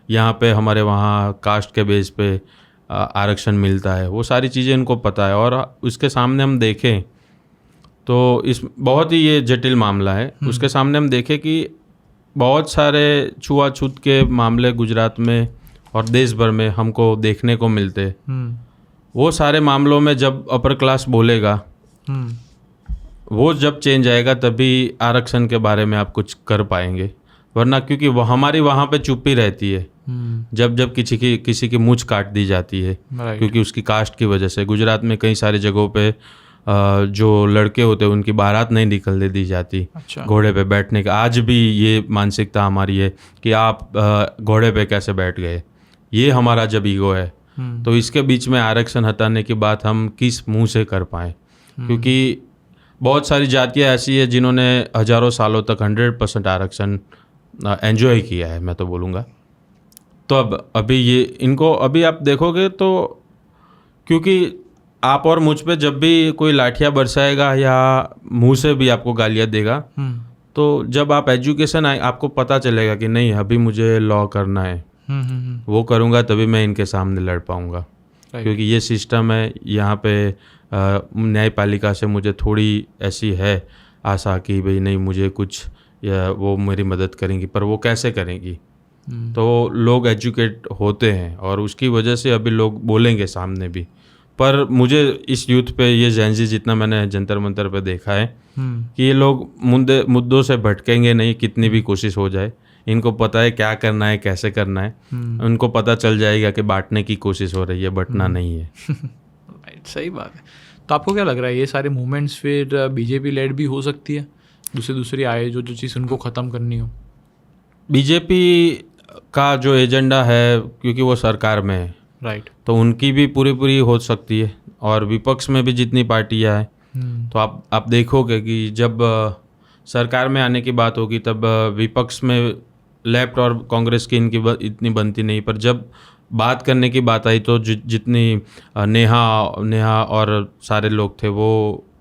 यहाँ पे हमारे वहाँ कास्ट के बेस पे आरक्षण मिलता है, वो सारी चीज़ें इनको पता है। और उसके सामने हम देखें तो इस बहुत ही ये जटिल मामला है, उसके सामने हम देखें कि बहुत सारे छुआछूत के मामले गुजरात में और देश भर में हमको देखने को मिलते। वो सारे मामलों में जब अपर क्लास बोलेगा, वो जब चेंज आएगा तभी आरक्षण के बारे में आप कुछ कर पाएंगे, वरना क्योंकि वो हमारी वहाँ पे चुप्पी रहती है जब किसी की मूंछ काट दी जाती है, क्योंकि उसकी कास्ट की वजह से। गुजरात में कई सारी जगहों पे जो लड़के होते हैं उनकी बारात नहीं निकलने दी जाती। अच्छा। घोड़े पे बैठने का आज भी ये मानसिकता हमारी है कि आप घोड़े पे कैसे बैठ गए, ये हमारा जब ईगो है। तो इसके बीच में आरक्षण हटाने की बात हम किस मुंह से कर पाएँ, क्योंकि बहुत सारी जातियाँ ऐसी है जिन्होंने हज़ारों सालों तक 100% आरक्षण एंजॉय किया है, मैं तो बोलूँगा। तो अब अभी ये इनको अभी आप देखोगे तो, क्योंकि आप और मुझ पे जब भी कोई लाठियाँ बरसाएगा या मुंह से भी आपको गालियाँ देगा, तो जब आप एजुकेशन आए आपको पता चलेगा कि नहीं अभी मुझे लॉ करना है, वो करूँगा तभी मैं इनके सामने लड़ पाऊँगा। क्योंकि ये सिस्टम है यहाँ पे, न्यायपालिका से मुझे थोड़ी ऐसी है आशा कि भाई नहीं मुझे कुछ या वो मेरी मदद करेंगी, पर वो कैसे करेंगी। तो लोग एजुकेट होते हैं और उसकी वजह से अभी लोग बोलेंगे सामने भी, पर मुझे इस यूथ पे ये जेंजी जितना मैंने जंतर मंतर पे देखा है कि ये लोग मुद्दों से भटकेंगे नहीं, कितनी भी कोशिश हो जाए। इनको पता है क्या करना है, कैसे करना है। उनको पता चल जाएगा कि बांटने की कोशिश हो रही है, बंटना नहीं है। राइट, सही बात है। तो आपको क्या लग रहा है ये सारे मूवमेंट्स फिर बीजेपी लेड भी हो सकती है? दूसरी आए जो चीज़ उनको ख़त्म करनी हो। बीजेपी का जो एजेंडा है, क्योंकि वो सरकार में है, राइट, तो उनकी भी पूरी हो सकती है। और विपक्ष में भी जितनी पार्टियां हैं, तो आप देखोगे कि जब सरकार में आने की बात होगी तब विपक्ष में लेफ्ट और कांग्रेस की इनकी इतनी बनती नहीं। पर जब बात करने की बात आई तो जितनी नेहा और सारे लोग थे वो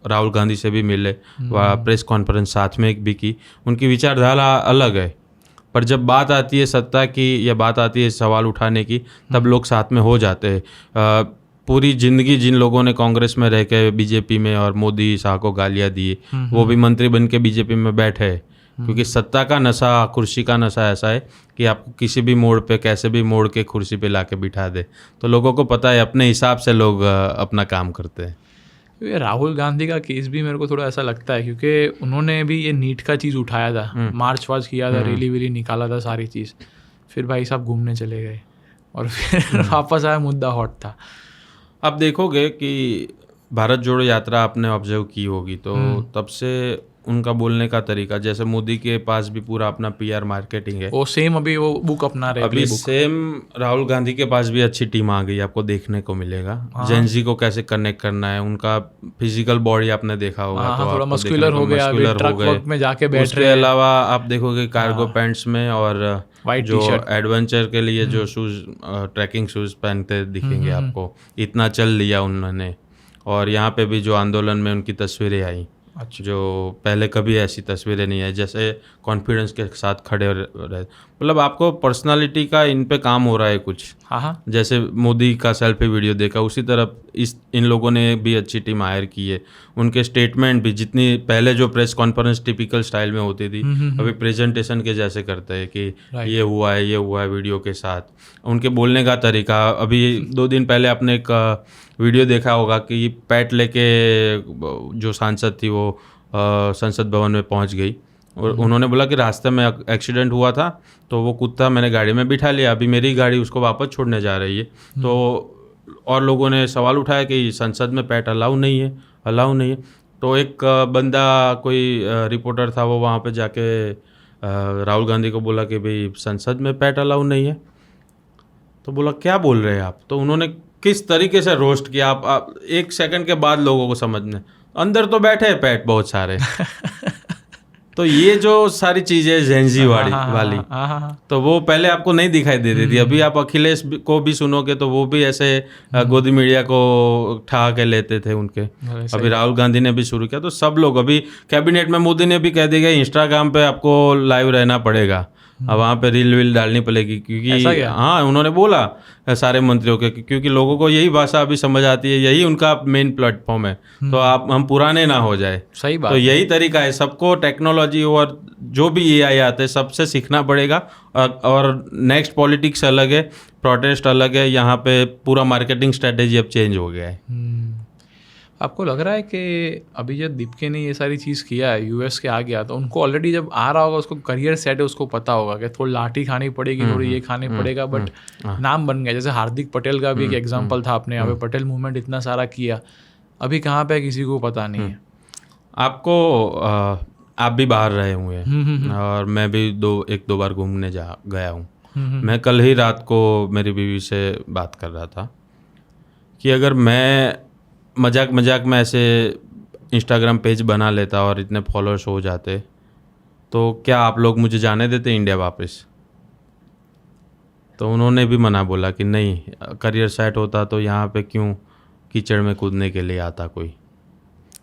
राहुल गांधी से भी मिले, प्रेस कॉन्फ्रेंस साथ में भी की। उनकी विचारधारा अलग है, पर जब बात आती है सत्ता की या बात आती है सवाल उठाने की, तब लोग साथ में हो जाते हैं। पूरी ज़िंदगी जिन लोगों ने कांग्रेस में रह के बीजेपी में और मोदी शाह को गालियाँ दी, वो भी मंत्री बन के बीजेपी में बैठे। क्योंकि सत्ता का नशा, कुर्सी का नशा ऐसा है कि आपको किसी भी मोड़ पे, कैसे भी मोड़ के कुर्सी पे लाके बिठा दे। तो लोगों को पता है, अपने हिसाब से लोग अपना काम करते हैं। ये राहुल गांधी का केस भी मेरे को थोड़ा ऐसा लगता है, क्योंकि उन्होंने भी ये नीट का चीज़ उठाया था, मार्च वार्च किया था, रैली वेली निकाला था, सारी चीज़। फिर भाई साहब घूमने चले गए और फिर वापस आया, मुद्दा हॉट था। आप देखोगे कि भारत जोड़ो यात्रा आपने ऑब्जर्व की होगी, तो तब से उनका बोलने का तरीका, जैसे मोदी के पास भी पूरा अपना पीआर मार्केटिंग है, वो सेम अभी वो बुक अपना रहे। अभी सेम राहुल गांधी के पास भी अच्छी टीम आ गई, आपको देखने को मिलेगा। जेंजी को कैसे कनेक्ट करना है, उनका फिजिकल बॉडी आपने देखा होगा, तो थोड़ा मस्कुलर हो गया, ट्रक वर्क में जाके बैठ रहे हैं। उसके अलावा आप देखोगे कार्गो पैंट्स में और जो एडवेंचर के लिए जो शूज, ट्रैकिंग शूज पहनते दिखेंगे आपको। इतना चल लिया उन्होंने। और यहाँ पे भी जो आंदोलन में उनकी तस्वीरें आई, अच्छा, जो पहले कभी ऐसी तस्वीरें नहीं आई, जैसे कॉन्फिडेंस के साथ खड़े रहे। मतलब आपको पर्सनालिटी का इन पे काम हो रहा है कुछ। हाँ, जैसे मोदी का सेल्फी वीडियो देखा, उसी तरह इन लोगों ने भी अच्छी टीम हायर की है। उनके स्टेटमेंट भी, जितनी पहले जो प्रेस कॉन्फ्रेंस टिपिकल स्टाइल में होती थी, अभी प्रेजेंटेशन के जैसे करते हैं कि ये हुआ है वीडियो के साथ। उनके बोलने का तरीका, अभी 2 दिन पहले आपने एक वीडियो देखा होगा कि पैट लेके जो सांसद थी वो संसद भवन में पहुंच गई और उन्होंने बोला कि रास्ते में एक्सीडेंट हुआ था, तो वो कुत्ता मैंने गाड़ी में बिठा लिया, अभी मेरी गाड़ी उसको वापस छोड़ने जा रही है। तो और लोगों ने सवाल उठाया कि संसद में पैट अलाउ नहीं है। तो एक बंदा, कोई रिपोर्टर था, वो वहाँ पे जाके राहुल गांधी को बोला कि भाई संसद में पैट अलाउ नहीं है। तो बोला क्या बोल रहे हैं आप? तो उन्होंने किस तरीके से रोस्ट किया, आप 1 सेकंड के बाद लोगों को समझने, अंदर तो बैठे हैं पैट बहुत सारे। तो ये जो सारी चीज़ें जेंजी वाली, तो वो पहले आपको नहीं दिखाई देती थी। अभी आप अखिलेश को भी सुनोगे तो वो भी ऐसे गोदी मीडिया को ठा के लेते थे उनके। अभी राहुल गांधी ने भी शुरू किया, तो सब लोग, अभी कैबिनेट में मोदी ने भी कह दिया इंस्टाग्राम पे आपको लाइव रहना पड़ेगा, अब वहाँ पे रील डालनी पड़ेगी, क्योंकि हाँ उन्होंने बोला सारे मंत्रियों के, क्योंकि लोगों को यही भाषा अभी समझ आती है, यही उनका मेन प्लेटफॉर्म है। तो हम पुराने ना हो जाए। सही बात। तो यही तरीका है, सबको टेक्नोलॉजी और जो भी एआई आते हैं सबसे सीखना पड़ेगा। और नेक्स्ट पॉलिटिक्स अलग है, प्रोटेस्ट अलग है, यहाँ पे पूरा मार्केटिंग स्ट्रेटेजी अब चेंज हो गया है। आपको लग रहा है कि अभी जब दीपके ने ये सारी चीज़ किया है, यूएस के आ गया, तो उनको ऑलरेडी जब आ रहा होगा, उसको करियर सेट है, उसको पता होगा कि थोड़ी लाठी खानी पड़ेगी, थोड़ी ये खानी पड़ेगा, बट नाम बन गया। जैसे हार्दिक पटेल का भी एक एग्जांपल था, अपने यहाँ पे पटेल मूवमेंट इतना सारा किया, अभी कहाँ पे किसी को पता नहीं है। आपको आप भी बाहर रहे हुए हैं और मैं भी 1-2 बार घूमने गया हूँ। मैं कल ही रात को मेरी बीवी से बात कर रहा था कि अगर मैं मजाक में ऐसे इंस्टाग्राम पेज बना लेता और इतने फॉलोअर्स हो जाते, तो क्या आप लोग मुझे जाने देते इंडिया वापस? तो उन्होंने भी मना बोला कि नहीं, करियर सेट होता तो यहाँ पे क्यों कीचड़ में कूदने के लिए आता कोई।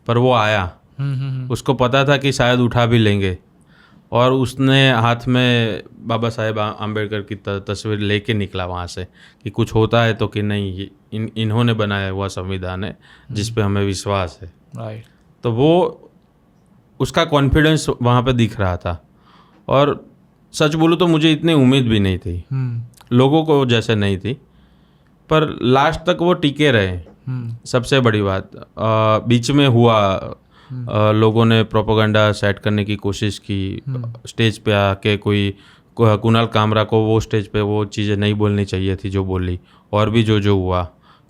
पर वो आया, उसको पता था कि शायद उठा भी लेंगे, और उसने हाथ में बाबा साहेब आम्बेडकर की तस्वीर लेके निकला वहाँ से कि कुछ होता है तो कि नहीं, इन्होंने बनाया हुआ संविधान है जिस पे हमें विश्वास है। राइट। तो वो उसका कॉन्फिडेंस वहाँ पे दिख रहा था। और सच बोलूँ तो मुझे इतनी उम्मीद भी नहीं थी, लोगों को जैसे नहीं थी, पर लास्ट तक वो टिके रहे। सबसे बड़ी बात। बीच में हुआ, लोगों ने प्रोपेगेंडा सेट करने की कोशिश की, स्टेज पे आके कोई कुणाल कामरा को वो स्टेज पे वो चीज़ें नहीं बोलनी चाहिए थी जो बोली, और भी जो हुआ।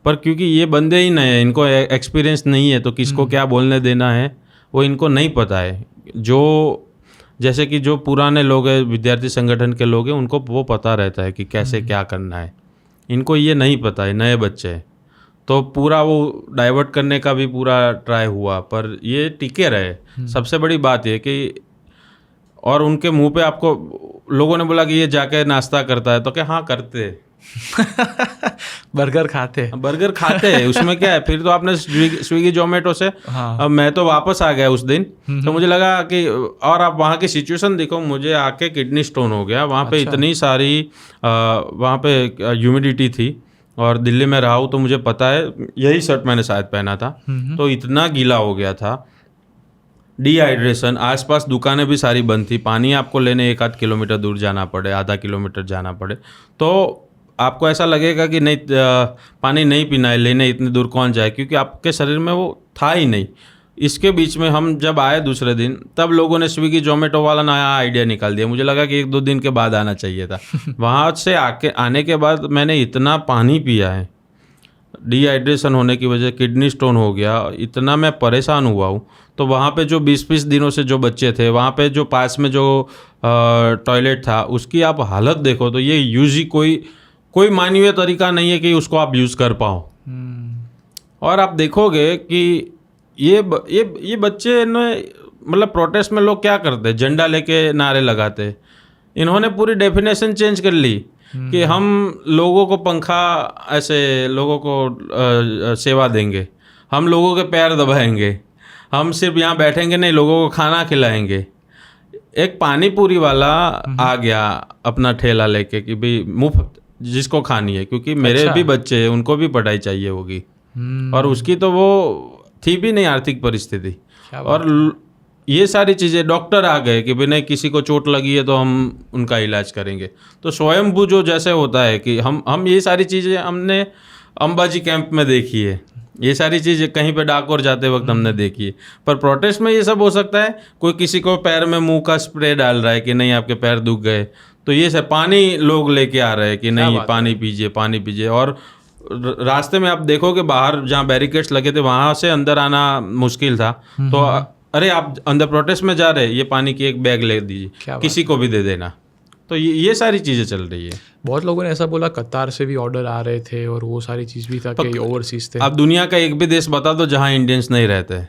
पर क्योंकि ये बंदे ही नए हैं, इनको एक्सपीरियंस नहीं है, तो किसको क्या बोलने देना है वो इनको नहीं पता है। जो जैसे कि जो पुराने लोग हैं, विद्यार्थी संगठन के लोग हैं, उनको वो पता रहता है कि कैसे क्या करना है। इनको ये नहीं पता है, नए बच्चे हैं, तो पूरा वो डाइवर्ट करने का भी पूरा ट्राई हुआ, पर ये टिके रहे। सबसे बड़ी बात ये कि, और उनके मुंह पे आपको लोगों ने बोला कि ये जाके नाश्ता करता है, तो क्या हाँ करते बर्गर खाते बर्गर खाते हैं, उसमें क्या है। फिर तो आपने स्विगी जोमेटो से, अब मैं तो वापस आ गया उस दिन, तो मुझे लगा कि, और आप वहाँ की सिचुएशन देखो, मुझे आके किडनी स्टोन हो गया वहाँ पे। इतनी सारी वहाँ पे ह्यूमिडिटी थी, और दिल्ली में रहा हूँ तो मुझे पता है, यही शर्ट मैंने शायद पहना था, तो इतना गीला हो गया था, डिहाइड्रेशन। आसपास दुकानें भी सारी बंद थी, पानी आपको लेने 1-8 किलोमीटर दूर जाना पड़े, आधा किलोमीटर जाना पड़े, तो आपको ऐसा लगेगा कि नहीं, पानी नहीं पीना है, लेने इतनी दूर कौन जाए, क्योंकि आपके शरीर में वो था ही नहीं। इसके बीच में हम जब आए दूसरे दिन, तब लोगों ने स्विगी जोमेटो वाला नया आइडिया निकाल दिया। मुझे लगा कि 1-2 दिन के बाद आना चाहिए था। वहाँ से आने के बाद मैंने इतना पानी पिया है, डिहाइड्रेशन होने की वजह किडनी स्टोन हो गया, इतना मैं परेशान हुआ हूँ। तो वहाँ पे जो 20-20 दिनों से जो बच्चे थे, वहाँ पे जो पास में जो टॉयलेट था, उसकी आप हालत देखो, तो ये यूज ही कोई मानवीय तरीका नहीं है कि उसको आप यूज़ कर पाओ। और आप देखोगे कि ये बच्चे ने, मतलब प्रोटेस्ट में लोग क्या करते हैं, झंडा लेके नारे लगाते। इन्होंने पूरी डेफिनेशन चेंज कर ली कि हम लोगों को पंखा, ऐसे लोगों को सेवा देंगे, हम लोगों के पैर दबाएंगे, हम सिर्फ यहाँ बैठेंगे नहीं, लोगों को खाना खिलाएंगे। एक पानी पूरी वाला आ गया अपना ठेला लेके कि भाई मुफ्त जिसको खानी है, क्योंकि मेरे भी बच्चे हैं, उनको भी पढ़ाई चाहिए होगी, और उसकी तो वो थी भी नहीं आर्थिक परिस्थिति। और ये सारी चीज़ें, डॉक्टर आ गए कि भाई नहीं, किसी को चोट लगी है तो हम उनका इलाज करेंगे। तो स्वयंभू जो जैसे होता है कि हम ये सारी चीज़ें हमने अंबाजी कैंप में देखी है, ये सारी चीज़ें कहीं पे डाकोर जाते वक्त हमने देखी है। पर प्रोटेस्ट में ये सब हो सकता है, कोई किसी को पैर में मुंह का स्प्रे डाल रहा है कि नहीं आपके पैर दुख गए, तो ये सब पानी लोग लेके आ रहे हैं कि नहीं पानी पीजिए, पानी पीजिए। और रास्ते में आप देखो कि बाहर जहाँ बैरिकेड्स लगे थे, वहाँ से अंदर आना मुश्किल था, तो अरे आप अंदर प्रोटेस्ट में जा रहे हैं, ये पानी की एक बैग ले दीजिए, किसी को भी दे देना। तो ये सारी चीज़ें चल रही है। बहुत लोगों ने ऐसा बोला कतार से भी ऑर्डर आ रहे थे, और वो सारी चीज़ भी था कि ओवरसीज थे। आप दुनिया का एक भी देश बता दो जहाँ इंडियंस नहीं रहते।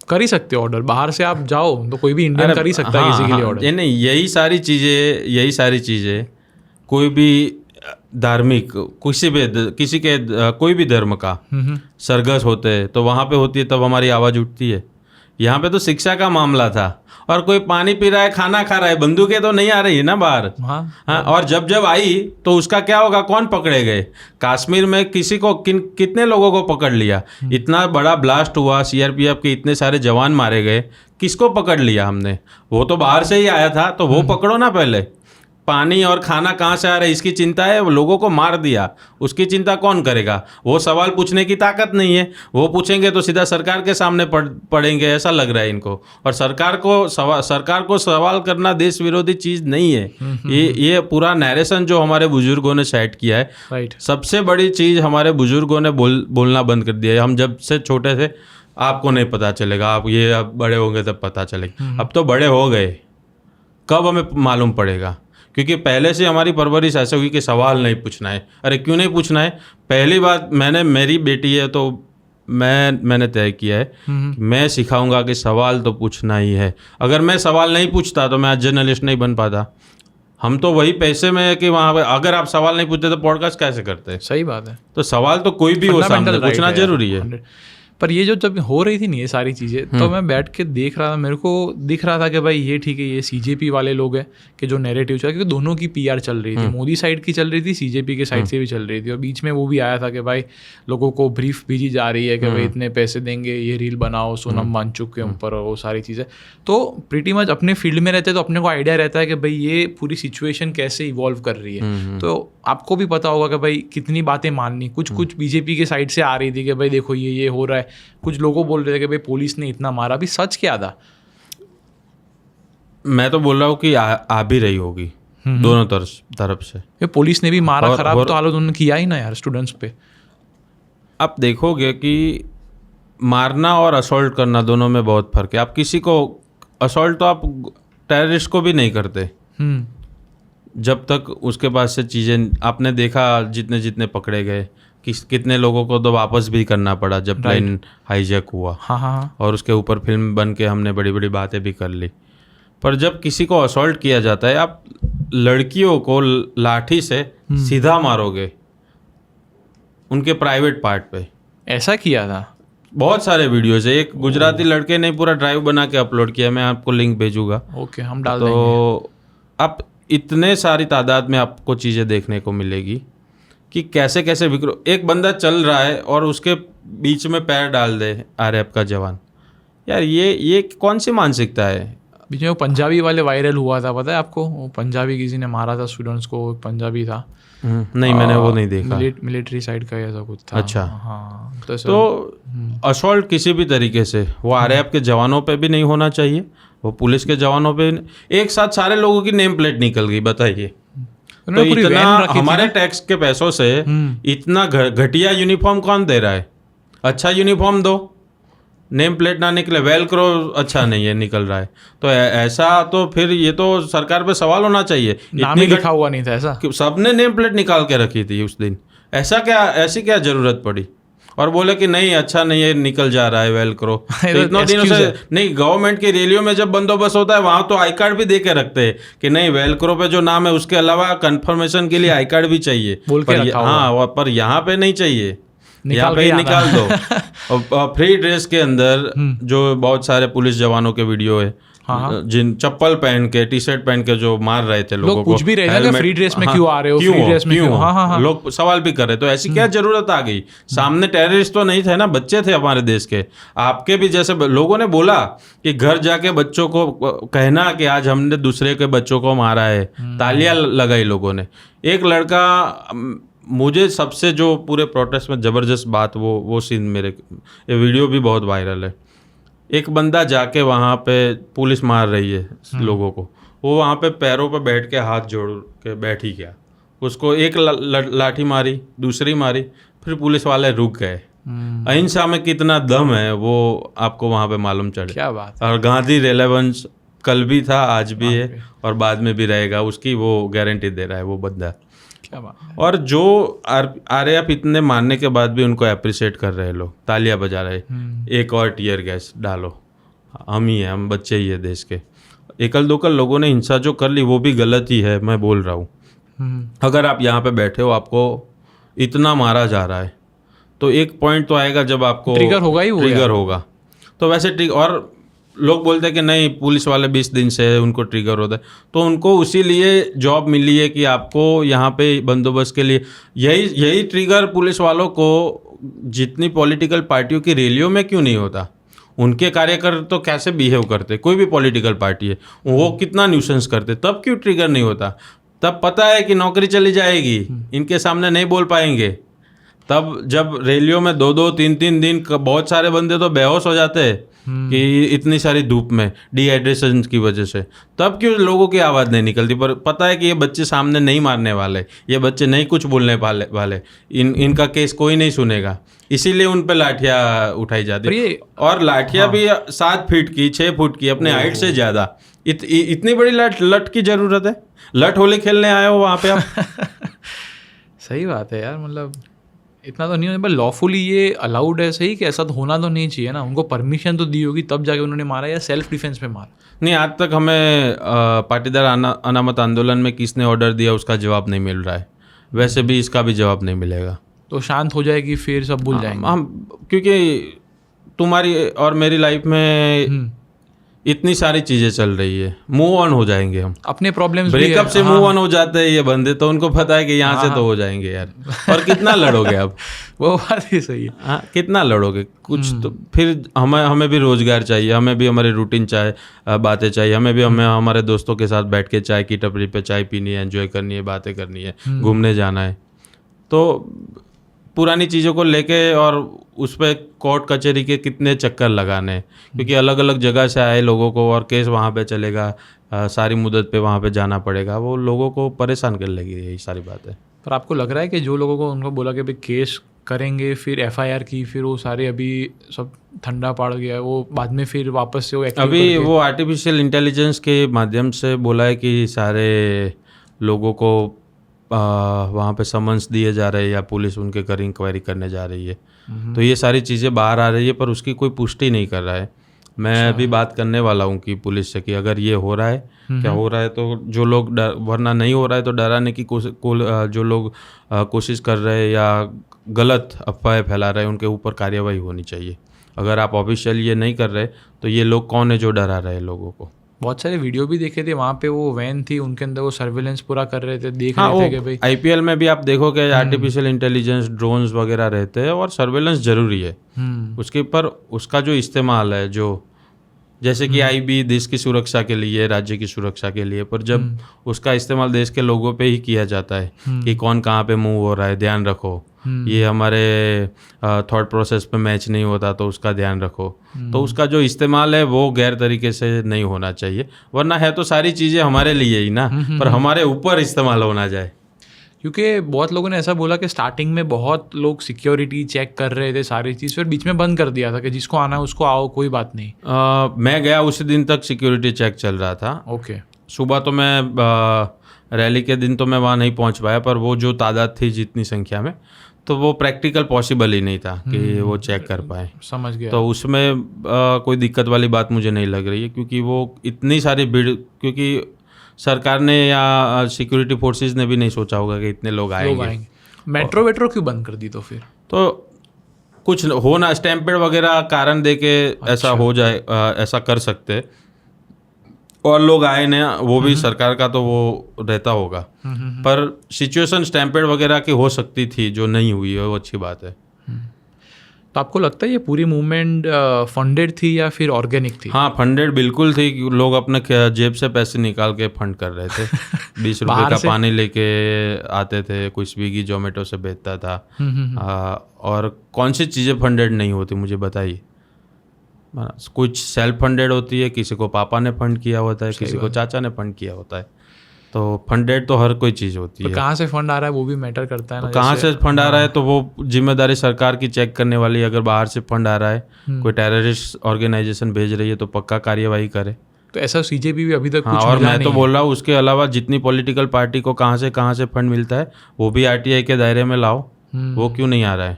कर ही सकते हो ऑर्डर, बाहर से आप जाओ तो कोई भी इंडियन कर ही सकता है किसी के लिए ऑर्डर। नहीं, यही सारी चीज़ें कोई भी धार्मिक, किसी के कोई भी धर्म का सरघस होते हैं तो वहाँ पे होती है, तब हमारी आवाज़ उठती है। यहाँ पे तो शिक्षा का मामला था, और कोई पानी पी रहा है, खाना खा रहा है, बंदूकें तो नहीं आ रही है ना बाहर। हाँ, और जब आई तो उसका क्या होगा, कौन पकड़े गए? कश्मीर में किसी को कितने लोगों को पकड़ लिया, इतना बड़ा ब्लास्ट हुआ, सीआरपीएफ के इतने सारे जवान मारे गए, किसको पकड़ लिया हमने? वो तो बाहर से ही आया था, तो वो पकड़ो ना पहले। पानी और खाना कहाँ से आ रहा है इसकी चिंता है, वो लोगों को मार दिया, उसकी चिंता कौन करेगा? वो सवाल पूछने की ताकत नहीं है, वो पूछेंगे तो सीधा सरकार के सामने पड़ेंगे, ऐसा लग रहा है इनको। और सरकार को सवाल करना देश विरोधी चीज़ नहीं है। ये पूरा नैरेशन जो हमारे बुजुर्गों ने सेट किया है, राइट। सबसे बड़ी चीज़ हमारे बुजुर्गों ने बोलना बंद कर दिया है। हम जब से छोटे थे, आपको नहीं पता चलेगा, आप ये अब बड़े होंगे तब पता चलेगा। अब तो बड़े हो गए, कब हमें मालूम पड़ेगा? क्योंकि पहले से हमारी परवरिश ऐसे हुई कि सवाल नहीं पूछना है। अरे क्यों नहीं पूछना है? पहली बात, मेरी बेटी है तो मैंने तय किया है कि मैं सिखाऊंगा कि सवाल तो पूछना ही है। अगर मैं सवाल नहीं पूछता तो मैं आज जर्नलिस्ट नहीं बन पाता। हम तो वही पैसे में है कि वहाँ पे अगर आप सवाल नहीं पूछते तो पॉडकास्ट कैसे करते? सही बात है। तो सवाल तो कोई भी हो, सामने पूछना जरूरी है। पर ये जो जब हो रही थी ना ये सारी चीज़ें, तो मैं बैठ के देख रहा था, मेरे को दिख रहा था कि भाई ये ठीक है, ये CJP वाले लोग हैं कि जो नैरेटिव चल, क्योंकि दोनों की PR चल रही थी, मोदी साइड की चल रही थी, CJP के साइड से भी चल रही थी, और बीच में वो भी आया था कि भाई लोगों को ब्रीफ भेजी जा रही है कि भाई इतने पैसे देंगे, ये रील बनाओ सोनम वांगचुक के ऊपर और वो सारी चीज़ें। तो प्रीटी मच अपने फील्ड में रहते तो अपने को आइडिया रहता है कि भाई ये पूरी सिचुएशन कैसे इवॉल्व कर रही है। तो आपको भी पता होगा कि भाई कितनी बातें माननी, कुछ बीजेपी के साइड से आ रही थी कि भाई देखो ये हो रहा है, कुछ लोगों बोल रहे थे कि भाई पुलिस ने इतना मारा, अभी सच क्या था? मैं तो बोल रहा हूँ कि आ भी रही होगी दोनों तरफ से। ये पुलिस ने भी मारा, खराब तो हालत उन्होंने किया ही ना यार स्टूडेंट्स पे। आप देखोगे कि मारना और असॉल्ट करना दोनों में बहुत फर्क है। आप किसी को असॉल्ट तो आप टेररिस्ट को भी नहीं करते जब तक उसके पास से चीज़ें, आपने देखा जितने जितने पकड़े गए, कितने लोगों को तो वापस भी करना पड़ा जब प्लेन हाईजैक हुआ। हाँ। और उसके ऊपर फिल्म बन के हमने बड़ी बड़ी बातें भी कर ली। पर जब किसी को असॉल्ट किया जाता है, आप लड़कियों को लाठी से सीधा मारोगे उनके प्राइवेट पार्ट पे। ऐसा किया था? बहुत सारे वीडियोज है। एक गुजराती लड़के ने पूरा ड्राइव बना के अपलोड किया, मैं आपको लिंक भेजूंगा। ओके, हम डाल देंगे। तो आप इतने सारी तादाद में आपको चीज़ें देखने को मिलेगी कि कैसे कैसे विक्रो, एक बंदा चल रहा है और उसके बीच में पैर डाल दे RF का जवान। यार ये कौन सी मानसिकता है? बीच में वो पंजाबी वाले वायरल हुआ था, पता है आपको? वो पंजाबी किसी ने मारा था स्टूडेंट्स को, पंजाबी था। नहीं, मैंने वो नहीं देखा। मिलिट्री साइड का ऐसा कुछ था। अच्छा। हाँ, तो असॉल्ट किसी भी तरीके से वो RF के जवानों पे भी नहीं होना चाहिए, वो पुलिस के जवानों पे। एक साथ सारे लोगों की नेम प्लेट निकल गई, बताइए। तो इतना हमारे टैक्स के पैसों से इतना घटिया यूनिफॉर्म कौन दे रहा है? अच्छा यूनिफॉर्म दो, नेम प्लेट ना निकले, वेलक्रो अच्छा नहीं है निकल रहा है, तो ऐसा तो फिर ये तो सरकार पे सवाल होना चाहिए। नाम ही लिखा हुआ नहीं था ऐसा? सबने नेम प्लेट निकाल के रखी थी उस दिन, ऐसी क्या जरूरत पड़ी? और बोले कि नहीं अच्छा नहीं है, निकल जा रहा है वेलक्रो। तो इतने दिनों से नहीं, गवर्नमेंट की रैलियों में जब बंदोबस्त होता है वहां तो आई कार्ड भी दे के रखते हैं कि नहीं वेलक्रो पे जो नाम है उसके अलावा कंफर्मेशन के लिए आई कार्ड भी चाहिए। हाँ, पर यहाँ पे नहीं चाहिए, यहाँ पे निकाल दो। और फ्री ड्रेस के अंदर जो बहुत सारे पुलिस जवानों के वीडियो है, जिन चप्पल पहन के, टी-शर्ट पहन के जो मार रहे थे लोगों को, कुछ भी रहे थे, फ्री ड्रेस में क्यों आ रहे हो, फ्री ड्रेस में क्यों? हाँ। लोग सवाल भी कर रहे, तो ऐसी क्या जरूरत आ गई? सामने टेररिस्ट तो नहीं थे ना, बच्चे थे हमारे देश के, आपके भी जैसे लोगों ने बोला कि घर जाके बच्चों को कहना कि आज हमने दूसरे के बच्चों को मारा है, तालियां लगाई लोगों ने। एक लड़का, मुझे सबसे जो पूरे प्रोटेस्ट में जबरदस्त बात, वो सीन मेरे, ये वीडियो भी बहुत वायरल है। एक बंदा जाके वहाँ पे पुलिस मार रही है लोगों को, वो वहाँ पे पैरों पे बैठ के हाथ जोड़ के बैठ ही गया। उसको एक लाठी मारी, दूसरी मारी, फिर पुलिस वाले रुक गए। अहिंसा में कितना दम है वो आपको वहाँ पे मालूम चले। क्या बात। और गांधी रेलेवेंस कल भी था, आज भी है और बाद में भी रहेगा, उसकी वो गारंटी दे रहा है वो बंदा। क्या बात है। और जो RF इतने मारने के बाद भी उनको अप्रिशिएट कर रहे लोग, तालियां बजा रहे, एक और टीयर गैस डालो, हम ही हैं, हम बच्चे ही है देश के। एकल दोकल लोगों ने हिंसा जो कर ली वो भी गलत ही है, मैं बोल रहा हूँ। अगर आप यहाँ पे बैठे हो, आपको इतना मारा जा रहा है, तो एक पॉइंट तो आएगा जब आपको ट्रिगर होगा ही, ट्रिगर होगा। तो वैसे और लोग बोलते हैं कि नहीं पुलिस वाले 20 दिन से उनको ट्रिगर होता है, तो उनको उसी लिए जॉब मिली है कि आपको यहाँ पे बंदोबस्त के लिए। यही ट्रिगर पुलिस वालों को जितनी पॉलिटिकल पार्टियों की रैलियों में क्यों नहीं होता? उनके कार्यकर्ता तो कैसे बिहेव करते, कोई भी पॉलिटिकल पार्टी है वो कितना न्यूसेंस करते, तब क्यों ट्रिगर नहीं होता? तब पता है कि नौकरी चली जाएगी, इनके सामने नहीं बोल पाएंगे। तब जब रैलियों में 2-2, 3-3 दिन बहुत सारे बंदे तो बेहोश हो जाते हैं कि इतनी सारी धूप में, डिहाइड्रेशन की वजह से, तब क्यों लोगों की आवाज़ नहीं निकलती? पर पता है कि ये बच्चे सामने नहीं मारने वाले, ये बच्चे नहीं कुछ बोलने वाले, इनका केस कोई नहीं सुनेगा, इसीलिए उन पे लाठियाँ उठाई जाती है। और लाठियाँ भी 7 फीट की, 6 फुट की, अपने हाइट से ज़्यादा। इतनी बड़ी लठ की ज़रूरत है? लठ होली खेलने आए हो वहाँ पे आप? सही बात है यार, मतलब इतना तो नहीं होना, पर लॉफुली ये अलाउड है सही कि ऐसा तो होना तो नहीं चाहिए ना? उनको परमिशन तो दी होगी तब जाके उन्होंने मारा, या सेल्फ डिफेंस में मारा? नहीं, आज तक हमें पाटीदार अनामत आंदोलन में किसने ऑर्डर दिया उसका जवाब नहीं मिल रहा है, वैसे भी इसका भी जवाब नहीं मिलेगा। तो शांत हो जाएगी फिर सब भूल जाएंगे हम, क्योंकि तुम्हारी और मेरी लाइफ में इतनी सारी चीजें चल रही है, मूव ऑन हो जाएंगे हम। अपने प्रॉब्लम्स ब्रेकअप से मूव ऑन हो जाते हैं ये बंदे, तो उनको पता है कि यहाँ से तो हो जाएंगे यार। और कितना लड़ोगे अब? वो बात ही सही है। हाँ, कितना लड़ोगे? कुछ तो फिर हमें भी रोजगार चाहिए, हमें भी हमारी रूटीन बातें चाहिए, हमें भी हमारे दोस्तों के साथ बैठ के चाय की टपरी पे चाय पीनी है, एंजॉय करनी है, बातें करनी है, घूमने जाना है। तो पुरानी चीज़ों को लेके और उस पर कोर्ट कचहरी के कितने चक्कर लगाने हैं, क्योंकि अलग अलग जगह से आए लोगों को और केस वहाँ पे चलेगा, सारी मुद्दत पे वहाँ पे जाना पड़ेगा, वो लोगों को परेशान कर लेगी यही सारी बातें। पर आपको लग रहा है कि जो लोगों को उनको बोला कि भाई केस करेंगे, फिर एफआईआर की, फिर वो सारे अभी सब ठंडा पड़ गया, वो बाद में फिर वापस से वो एक्टिव अभी वो आर्टिफिशियल इंटेलिजेंस के माध्यम से बोला है कि सारे लोगों को वहाँ पे समन्स दिए जा रहे हैं या पुलिस उनके घर इंक्वायरी करने जा रही है। तो ये सारी चीज़ें बाहर आ रही है, पर उसकी कोई पुष्टि नहीं कर रहा है। मैं अभी बात करने वाला हूँ कि पुलिस से कि अगर ये हो रहा है, क्या हो रहा है, तो जो लोग वरना नहीं हो रहा है तो डराने की जो लोग कोशिश कर रहे हैं या गलत अफवाहें फैला रहे हैं उनके ऊपर कार्यवाही होनी चाहिए। अगर आप ऑफिशियल ये नहीं कर रहे तो ये लोग कौन है जो डरा रहे हैं लोगों को? बहुत सारे वीडियो भी देखे थे, वहाँ पे वो वैन थी, उनके अंदर वो सर्विलेंस पूरा कर रहे थे, देख रहे थे कि भाई आईपीएल में भी आप देखोगे आर्टिफिशियल इंटेलिजेंस, ड्रोन्स वगैरह रहते हैं और सर्विलेंस जरूरी है उसके पर। उसका जो इस्तेमाल है, जो जैसे कि आईबी देश की सुरक्षा के लिए, राज्य की सुरक्षा के लिए, पर जब उसका इस्तेमाल देश के लोगों पे ही किया जाता है कि कौन कहाँ पे मूव हो रहा है, ध्यान रखो, ये हमारे थॉट प्रोसेस पे मैच नहीं होता तो उसका ध्यान रखो, तो उसका जो इस्तेमाल है वो गैर तरीके से नहीं होना चाहिए। वरना है तो सारी चीज़ें हमारे लिए ही ना, पर हमारे ऊपर इस्तेमाल होना जाए। क्योंकि बहुत लोगों ने ऐसा बोला कि स्टार्टिंग में बहुत लोग सिक्योरिटी चेक कर रहे थे सारी चीज़, फिर बीच में बंद कर दिया था कि जिसको आना है उसको आओ, कोई बात नहीं। मैं गया उसी दिन तक सिक्योरिटी चेक चल रहा था। ओके। सुबह तो मैं रैली के दिन तो मैं वहाँ नहीं पहुँच पाया, पर वो जो तादाद थी जितनी संख्या में, तो वो प्रैक्टिकल पॉसिबल ही नहीं था कि वो चेक कर पाए। समझ गया। तो उसमें कोई दिक्कत वाली बात मुझे नहीं लग रही है, क्योंकि वो इतनी सारी भीड़, क्योंकि सरकार ने या सिक्योरिटी फोर्सेस ने भी नहीं सोचा होगा कि इतने लोग आएंगे। मेट्रो वेट्रो क्यों बंद कर दी तो फिर? तो कुछ हो ना, स्टैम्पेड वगैरह कारण दे के ऐसा हो जाए, ऐसा कर सकते, और लोग आए ना, वो भी सरकार का तो वो रहता होगा, पर सिचुएशन स्टैम्पेड वगैरह की हो सकती थी जो नहीं हुई है, वो अच्छी बात है। तो आपको लगता है ये पूरी मूवमेंट फंडेड थी या फिर ऑर्गेनिक थी? हाँ, फंडेड बिल्कुल थी। लोग अपने जेब से पैसे निकाल के फंड कर रहे थे। 20 रुपए का पानी लेके आते थे, कोई स्विगी जोमेटो से भेजता था। और कौन सी चीज़ें फंडेड नहीं होती मुझे बताइए? कुछ सेल्फ फंडेड होती है, किसी को पापा ने फंड किया होता है, किसी को चाचा ने फंड किया होता है। तो फंडेड तो हर कोई चीज़ होती है। कहाँ से फंड आ रहा है वो भी मैटर करता है ना। कहाँ से फंड आ रहा है तो वो जिम्मेदारी सरकार की चेक करने वाली। अगर बाहर से फंड आ रहा है, कोई टेररिस्ट ऑर्गेनाइजेशन भेज रही है, तो पक्का कार्यवाही करे। तो ऐसा सीजेपी भी अभी तक कुछ और मैं तो बोल रहा हूँ उसके अलावा जितनी पॉलिटिकल पार्टी को कहाँ से फंड मिलता है वो भी आरटीआई के दायरे में लाओ। वो क्यों नहीं आ रहा है?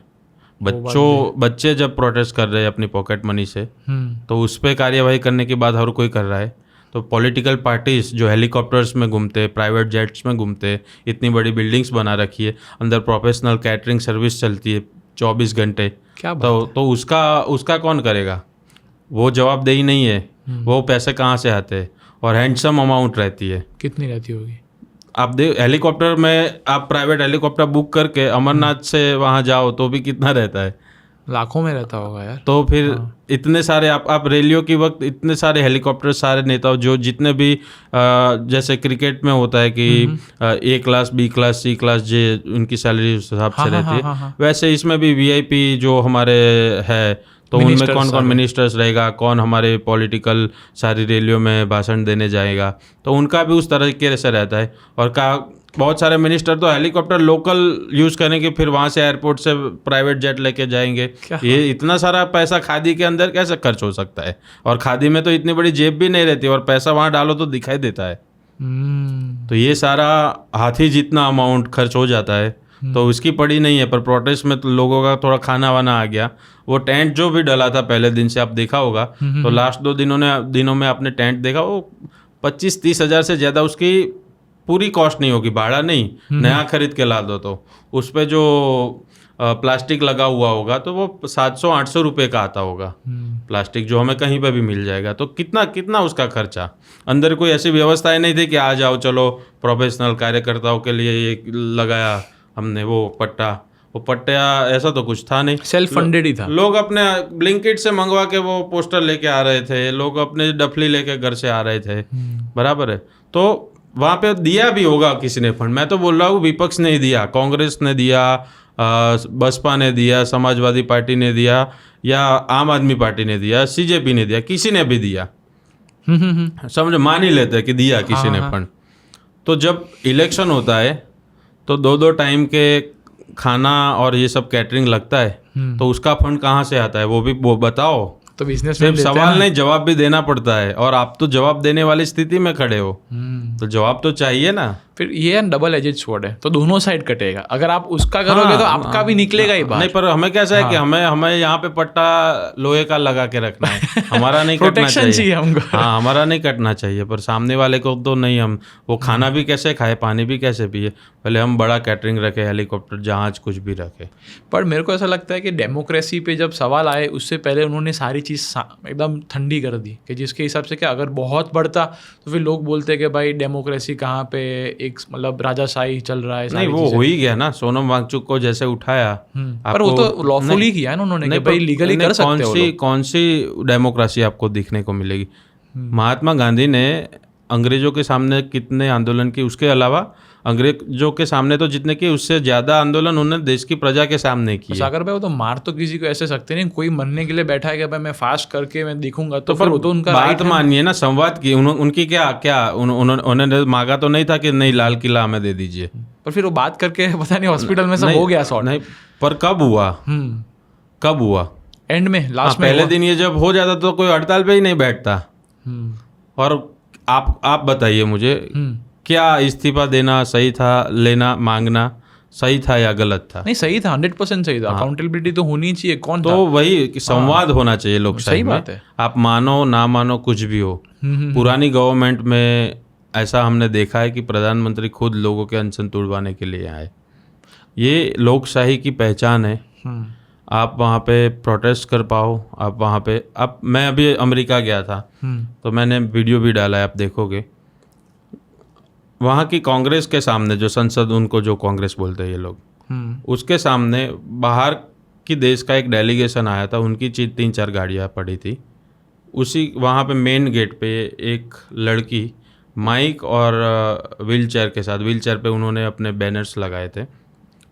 बच्चे जब प्रोटेस्ट कर रहे हैं अपनी पॉकेट मनी से, तो उस पर कार्यवाही करने के बाद हर कोई कर रहा है। तो पॉलिटिकल पार्टीज जो हेलीकॉप्टर्स में घूमते, प्राइवेट जेट्स में घूमते, इतनी बड़ी बिल्डिंग्स बना रखी है, अंदर प्रोफेशनल कैटरिंग सर्विस चलती है 24 घंटे, क्या तो उसका कौन करेगा? वो जवाबदेही नहीं है। वो पैसे कहाँ से आते हैं? और हैंडसम अमाउंट रहती है। कितनी रहती होगी? आप हेलीकॉप्टर में, आप प्राइवेट हेलीकॉप्टर बुक करके अमरनाथ से वहाँ जाओ तो भी कितना रहता है? लाखों में रहता होगा यार। तो फिर इतने सारे आप रैलियों के वक्त इतने सारे हेलीकॉप्टर, सारे नेता जो जितने भी जैसे क्रिकेट में होता है कि A class, B class, C class, जे उनकी सैलरी उस हिसाब से रहती है, वैसे इसमें भी VIP जो हमारे है, तो उनमें कौन कौन मिनिस्टर्स रहेगा, कौन हमारे पॉलिटिकल सारी रैलियों में भाषण देने जाएगा, तो उनका भी उस तरीके से रहता है। और बहुत सारे मिनिस्टर तो हेलीकॉप्टर लोकल यूज़ करेंगे, फिर वहाँ से एयरपोर्ट से प्राइवेट जेट लेके जाएंगे। ये इतना सारा पैसा खादी के अंदर कैसे खर्च हो सकता है? और खादी में तो इतनी बड़ी जेब भी नहीं रहती, और पैसा वहाँ डालो तो दिखाई देता है। तो ये सारा हाथी जितना अमाउंट खर्च हो जाता है, तो उसकी पड़ी नहीं है। पर प्रोटेस्ट में तो लोगों का थोड़ा खाना वाना आ गया। वो टेंट जो भी डला था पहले दिन से, आप देखा होगा, तो लास्ट 2 दिनों में आपने टेंट देखा, वो 25-30 हज़ार से ज़्यादा उसकी पूरी कॉस्ट नहीं होगी, भाड़ा नहीं, नया खरीद के ला दो। तो उस पर जो प्लास्टिक लगा हुआ होगा तो वो 700-800 रुपये का आता होगा प्लास्टिक, जो हमें कहीं पे भी मिल जाएगा। तो कितना कितना उसका खर्चा, अंदर कोई ऐसी व्यवस्थाएं नहीं थी कि आ जाओ चलो प्रोफेशनल कार्यकर्ताओं के लिए ये लगाया हमने वो पट्टा, ऐसा तो कुछ था नहीं, सेल्फ फंडेड ही था। लोग अपने ब्लिंकिट से मंगवा के वो पोस्टर लेके आ रहे थे, लोग अपने डफली लेके घर से आ रहे थे, बराबर है। तो वहाँ पे दिया भी होगा किसी ने फंड, मैं तो बोल रहा हूँ विपक्ष ने दिया, कांग्रेस ने दिया, बसपा ने दिया, समाजवादी पार्टी ने दिया, या आम आदमी पार्टी ने दिया, CJP ने दिया, किसी ने भी दिया, समझ मान ही लेते हैं कि दिया किसी ने फंड। तो जब इलेक्शन होता है तो 2-2 टाइम के खाना और ये सब कैटरिंग लगता है, तो उसका फंड कहाँ से आता है वो बताओ। तो बिजनेस सिर्फ सवाल नहीं, जवाब भी देना पड़ता है, और आप तो जवाब देने वाली स्थिति में खड़े हो, तो जवाब तो चाहिए ना। फिर ये डबल एजेड स्वॉर्ड है, तो दोनों साइड कटेगा। अगर आप उसका करोगे तो आपका भी निकलेगा ही बाहर। नहीं, पर हमें कैसा है कि हमें यहाँ पे पट्टा लोहे का लगा के रखना है, हमारा नहीं कटना चाहिए हमको। हाँ, हमारा नहीं कटना चाहिए, पर सामने वाले को तो नहीं। हम वो खाना भी कैसे खाए, पानी भी कैसे पिए, पहले हम बड़ा कैटरिंग रखे, हेलीकॉप्टर, जहाज, कुछ भी रखे। पर मेरे को ऐसा लगता है कि डेमोक्रेसी पे जब सवाल आए उससे पहले उन्होंने सारी चीज़ एकदम ठंडी कर दी, कि जिसके हिसाब से क्या अगर बहुत बढ़ता तो फिर लोग बोलते कि भाई डेमोक्रेसी कहाँ पे, एक मतलब राजाशाही चल रहा है। नहीं, वो हो ही गया ना, सोनम वांगचुक को जैसे उठाया, पर वो तो लॉफुली किया है ना उन्होंने, कि भाई लीगली कर सकते हो। कौन सी डेमोक्रेसी आपको दिखने को मिलेगी? महात्मा गांधी ने अंग्रेजों के सामने कितने आंदोलन किए, उसके अलावा अंग्रेजों के सामने तो जितने किए उससे ज्यादा आंदोलन उन्होंने देश की प्रजा के सामने किए। सागर भाई वो तो मार तो किसी को ऐसे सकते नहीं, कोई मरने के लिए बैठा है कि भाई मैं फास्ट करके मैं दिखूंगा, तो फिर वो तो उनका बात मानिए ना, संवाद की उनकी क्या उन्होंने मांगा तो नहीं था कि नहीं लाल किला हमें दे दीजिए, पर फिर वो बात करके पता नहीं हॉस्पिटल में सब हो गया सॉर्ट। नहीं, पर कब हुआ एंड में, लास्ट में पहले दिन ये जब हो जाता तो कोई हड़ताल पे ही नहीं बैठता। और आप बताइए मुझे, क्या इस्तीफा देना सही था, लेना मांगना सही था या गलत था? नहीं, सही था, 100% सही था। अकाउंटेबिलिटी तो होनी चाहिए। कौन तो वही कि संवाद होना चाहिए लोकशाही में। बात है। आप मानो ना मानो कुछ भी हो, पुरानी गवर्नमेंट में ऐसा हमने देखा है कि प्रधानमंत्री खुद लोगों के अनशन तोड़वाने के लिए आए। ये लोकशाही की पहचान है। आप वहाँ पे प्रोटेस्ट कर पाओ, आप वहाँ पे मैं अभी अमेरिका गया था तो मैंने वीडियो भी डाला है, आप देखोगे। वहाँ की कांग्रेस के सामने, जो संसद, उनको जो कांग्रेस बोलते हैं ये लोग, उसके सामने बाहर की देश का एक डेलीगेशन आया था, उनकी 3-4 गाड़ियाँ पड़ी थी। उसी वहाँ पे मेन गेट पे एक लड़की माइक और व्हीलचेयर के साथ, व्हीलचेयर पे उन्होंने अपने बैनर्स लगाए थे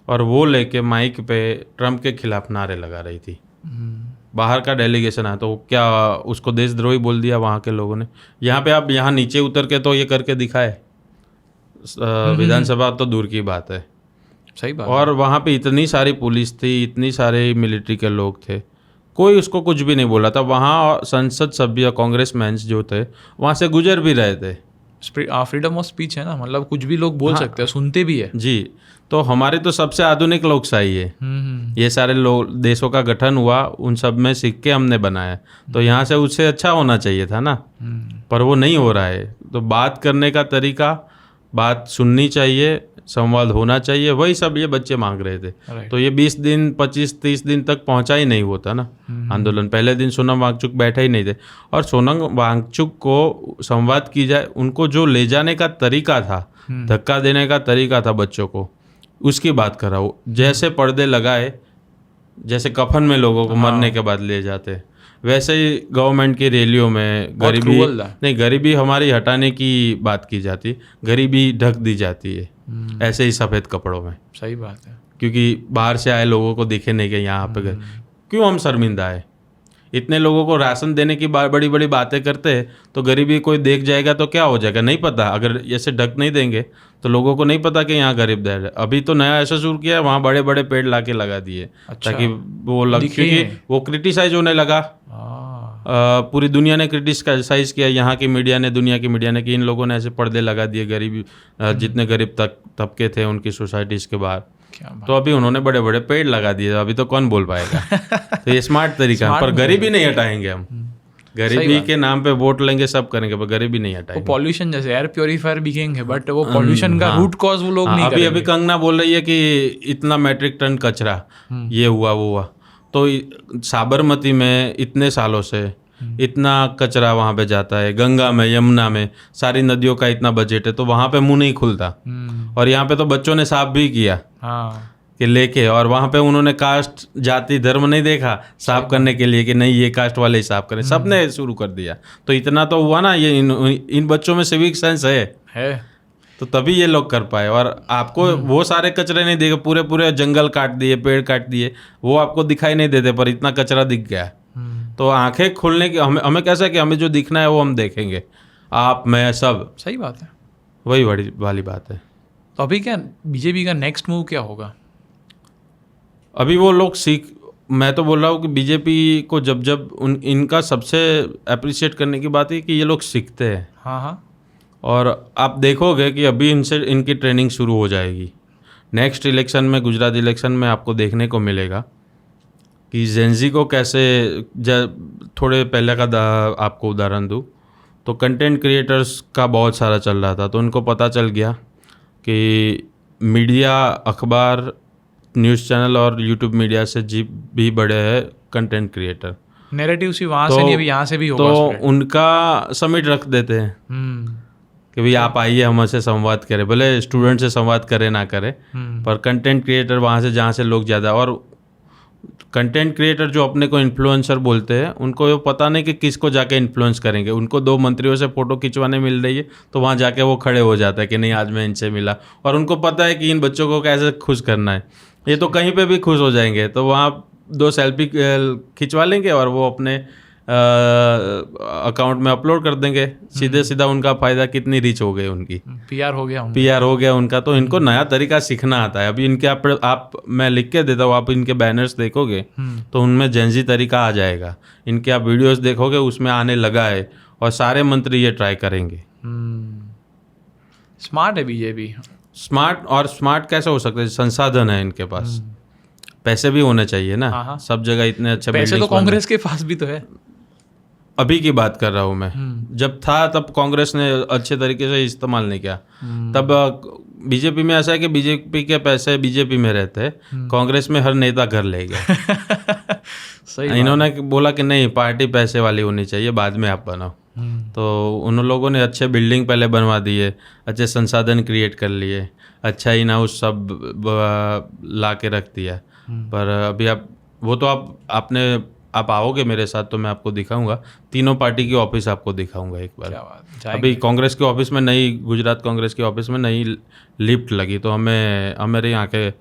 और वो लेके माइक पे ट्रम्प के खिलाफ नारे लगा रही थी। बाहर का डेलीगेशन आया तो क्या उसको देशद्रोही बोल दिया वहाँ के लोगों ने? यहाँ पे आप यहाँ नीचे उतर के तो ये करके दिखाए, विधानसभा तो दूर की बात है। सही बात। और वहाँ पे इतनी सारी पुलिस थी, इतनी सारे मिलिट्री के लोग थे, कोई उसको कुछ भी नहीं बोला था। वहाँ संसद सभ्य कांग्रेसमैन जो थे वहाँ से गुजर भी रहे थे। फ्रीडम ऑफ स्पीच है ना, मतलब कुछ भी लोग बोल सकते हैं, सुनते भी है जी। तो हमारी तो सबसे आधुनिक लोकशाही है। ये सारे देशों का गठन हुआ, उन सब में सीख के हमने बनाया, तो यहाँ से उससे अच्छा होना चाहिए था ना, पर वो नहीं हो रहा है। तो बात करने का तरीका, बात सुननी चाहिए, संवाद होना चाहिए, वही सब ये बच्चे मांग रहे थे। तो ये 20 दिन 25-30 दिन तक पहुंचा ही नहीं होता ना आंदोलन। पहले दिन सोनम वांगचुक बैठे ही नहीं थे। और सोनम वांगचुक को संवाद की जाए, उनको जो ले जाने का तरीका था, धक्का देने का तरीका था बच्चों को, उसकी बात कर रहा हूँ। जैसे पर्दे लगाए, जैसे कफन में लोगों को मरने के बाद ले जाते, वैसे ही गवर्नमेंट की रैलियों में गरीबी हमारी हटाने की बात की जाती, गरीबी ढक दी जाती है ऐसे ही सफ़ेद कपड़ों में। सही बात है। क्योंकि बाहर से आए लोगों को दिखे नहीं कि यहाँ पे क्यों हम शर्मिंदा है। इतने लोगों को राशन देने की बड़ी बड़ी बातें करते हैं, तो गरीबी कोई देख जाएगा तो क्या हो जाएगा, नहीं पता। अगर ऐसे ढक नहीं देंगे तो लोगों को नहीं पता कि यहाँ गरीब दर है। अभी तो नया ऐसा शुरू किया है, वहाँ बड़े बड़े पेड़ ला के लगा दिए। अच्छा। ताकि वो क्योंकि वो क्रिटिसाइज होने लगा, पूरी दुनिया ने क्रिटिसाइज किया, यहाँ की मीडिया ने, दुनिया की मीडिया ने, कि इन लोगों ने ऐसे पर्दे लगा दिए गरीबी, जितने गरीब तबके थे उनकी सोसाइटीज़ के बाहर। तो अभी उन्होंने बड़े बड़े पेड़ लगा दिए, अभी तो कौन बोल पाएगा। तो ये स्मार्ट तरीका है, पर गरीबी नहीं हटाएंगे हम। गरीबी के नाम पे वोट लेंगे, सब करेंगे, पर गरीबी नहीं वो हटाएंगे। पॉल्यूशन जैसे एयर प्योरीफायर बिकेंगे, बट वो पॉल्यूशन का रूट कॉज वो लोग नहीं अभी करेंगे। अभी कंगना बोल रही है कि इतना मैट्रिक टन कचरा ये हुआ वो हुआ, तो साबरमती में इतने सालों से इतना कचरा वहाँ पे जाता है, गंगा में, यमुना में, सारी नदियों का इतना बजट है, तो वहाँ पे मुंह नहीं खुलता। और यहाँ पे तो बच्चों ने साफ भी किया हाँ, कि लेके, और वहाँ पे उन्होंने कास्ट, जाति, धर्म नहीं देखा साफ करने के लिए कि नहीं ये कास्ट वाले ही साफ करें, सबने शुरू कर दिया। तो इतना तो हुआ ना, ये इन बच्चों में सिविक सेंस है तो तभी ये लोग कर पाए। और आपको वो सारे कचरे नहीं दिखे, पूरे पूरे जंगल काट दिए, पेड़ काट दिए, वो आपको दिखाई नहीं देते, पर इतना कचरा दिख गया। तो आंखें खोलने की हमें कैसा कि हमें जो दिखना है वो हम देखेंगे, आप, मैं, सब। सही बात है। वही बड़ी वाली बात है। तो अभी क्या बीजेपी का नेक्स्ट मूव क्या होगा? अभी वो लोग मैं तो बोल रहा हूँ कि बीजेपी को जब इनका सबसे अप्रिशिएट करने की बात है कि ये लोग सीखते हैं। हाँ, और आप देखोगे कि अभी इनकी ट्रेनिंग शुरू हो जाएगी। नेक्स्ट इलेक्शन में, गुजरात इलेक्शन में आपको देखने को मिलेगा कि जेंजी को कैसे, थोड़े पहले का आपको उदाहरण दूँ तो कंटेंट क्रिएटर्स का बहुत सारा चल रहा था, तो उनको पता चल गया कि मीडिया, अखबार, न्यूज़ चैनल और यूट्यूब मीडिया से भी बड़े हैं कंटेंट क्रिएटर। नैरेटिव सी वहाँ से नहीं, अभी यहाँ से भी होगा। तो उनका समिट रख देते हैं कि भाई आप आइए, हमसे संवाद करें, भले स्टूडेंट से संवाद करें ना करें, पर कंटेंट क्रिएटर वहाँ से, जहाँ से लोग ज़्यादा, और कंटेंट क्रिएटर जो अपने को इन्फ्लुएंसर बोलते हैं, उनको ये पता नहीं कि किसको जाके इन्फ्लुएंस करेंगे। उनको 2 मंत्रियों से फ़ोटो खिंचवाने मिल रही है, तो वहाँ जाके वो खड़े हो जाता है कि नहीं आज मैं इनसे मिला, और उनको पता है कि इन बच्चों को कैसे खुश करना है, ये तो कहीं पे भी खुश हो जाएंगे। तो वहाँ 2 सेल्फी खिंचवा लेंगे और वो अपने अकाउंट में अपलोड कर देंगे, सीधा उनका फ़ायदा, कितनी रीच हो गई उनकी, पीआर हो गया उनका। तो इनको नया तरीका सीखना आता है। अभी इनके आप मैं लिख के देता हूँ, आप इनके बैनर्स देखोगे तो उनमें जेंजी तरीका आ जाएगा। इनके आप वीडियोस देखोगे उसमें आने लगा है, और सारे मंत्री ये ट्राई करेंगे। स्मार्ट है बीजेपी। स्मार्ट कैसे हो सकता है? संसाधन है इनके पास, पैसे भी होने चाहिए ना। सब जगह इतने अच्छे पैसे तो कांग्रेस के पास भी तो है। अभी की बात कर रहा हूँ मैं, जब था तब कांग्रेस ने अच्छे तरीके से इस्तेमाल नहीं किया। तब बीजेपी में ऐसा है कि बीजेपी के पैसे बीजेपी में रहते हैं, कांग्रेस में हर नेता घर ले गया। सही इन्होंने बोला कि नहीं, पार्टी पैसे वाली होनी चाहिए, बाद में आप बनाओ। तो उन लोगों ने अच्छे बिल्डिंग पहले बनवा दिए, अच्छे संसाधन क्रिएट कर लिए, अच्छा इन हाउस सब ला के रख दिया। पर अभी आप आओगे मेरे साथ तो मैं आपको दिखाऊंगा, तीनों पार्टी की ऑफिस आपको दिखाऊंगा एक बार। अभी कांग्रेस के ऑफिस में नई, गुजरात कांग्रेस के ऑफिस में नई लिफ्ट लगी, तो हमेरी आंखें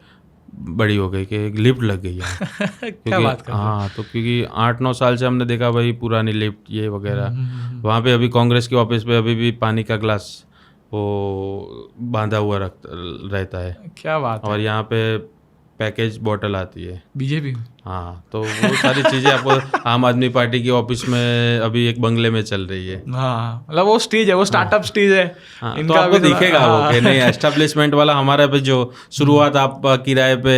बड़ी हो गई कि एक लिफ्ट लग गई है। क्या बात कर रहे हो? हाँ, तो क्योंकि 8-9 साल से हमने देखा वही पुरानी लिफ्ट ये वगैरह। वहाँ पे अभी कांग्रेस के ऑफिस पे अभी भी पानी का ग्लास वो बांधा हुआ रहता है। क्या बात और यहाँ पे पैकेज बोतल आती है बीजेपी। हाँ, तो वो सारी चीज़ें आपको आम आदमी पार्टी की ऑफिस में अभी एक बंगले में चल रही है। हाँ, मतलब वो स्टेज है, वो स्टार्टअप स्टेज है। हाँ, तो आपको दिखेगा वो कि नहीं, एस्टेब्लिशमेंट वाला हमारे पे जो शुरुआत आप किराए पे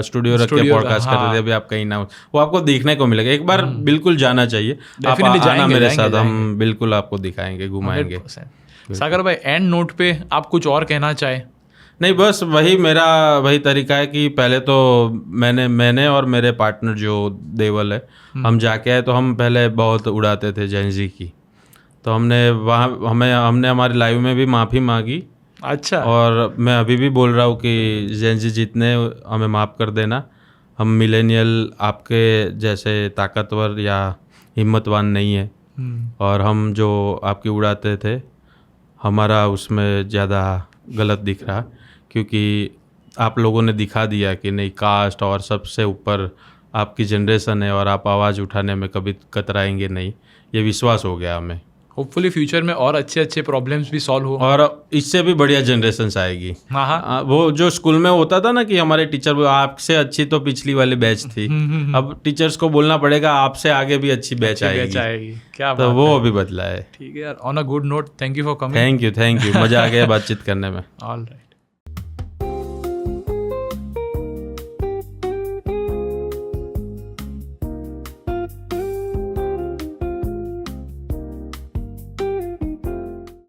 स्टूडियो रख के पॉडकास्ट कर रहे थे, अभी आप कहीं ना, वो आपको देखने को मिलेगा। एक बार बिल्कुल जाना चाहिए, आप आना मेरे साथ, हम बिल्कुल आपको दिखाएंगे, घुमाएंगे। सागर भाई, एंड नोट पे आप कुछ और कहना चाहे? नहीं, बस मेरा वही तरीका है कि पहले तो मैंने और मेरे पार्टनर जो देवल है, हम जाके आए तो हम पहले बहुत उड़ाते थे जेंजी की, तो हमने हमारे लाइव में भी माफ़ी मांगी। अच्छा। और मैं अभी भी बोल रहा हूँ कि जेंजी जितने हमें माफ़ कर देना, हम मिलेनियल आपके जैसे ताकतवर या हिम्मतवान नहीं है, और हम जो आपकी उड़ाते थे हमारा उसमें ज़्यादा गलत दिख रहा, क्योंकि आप लोगों ने दिखा दिया कि नहीं, कास्ट और सबसे ऊपर आपकी जनरेशन है और आप आवाज़ उठाने में कभी कतराएंगे नहीं, ये विश्वास हो गया हमें। होपफुली फ्यूचर में और अच्छे प्रॉब्लम्स भी सॉल्व हो, और इससे भी बढ़िया जनरेशन आएगी। हाँ, वो जो स्कूल में होता था ना कि हमारे टीचर आपसे अच्छी तो पिछली वाली बैच थी, अब टीचर्स को बोलना पड़ेगा आपसे आगे भी अच्छी बैच आएगी। क्या तो वो अभी बदला है। ठीक है यार, on a good note, thank you for coming. Thank you, मज़ा आ गया बातचीत करने में। All right.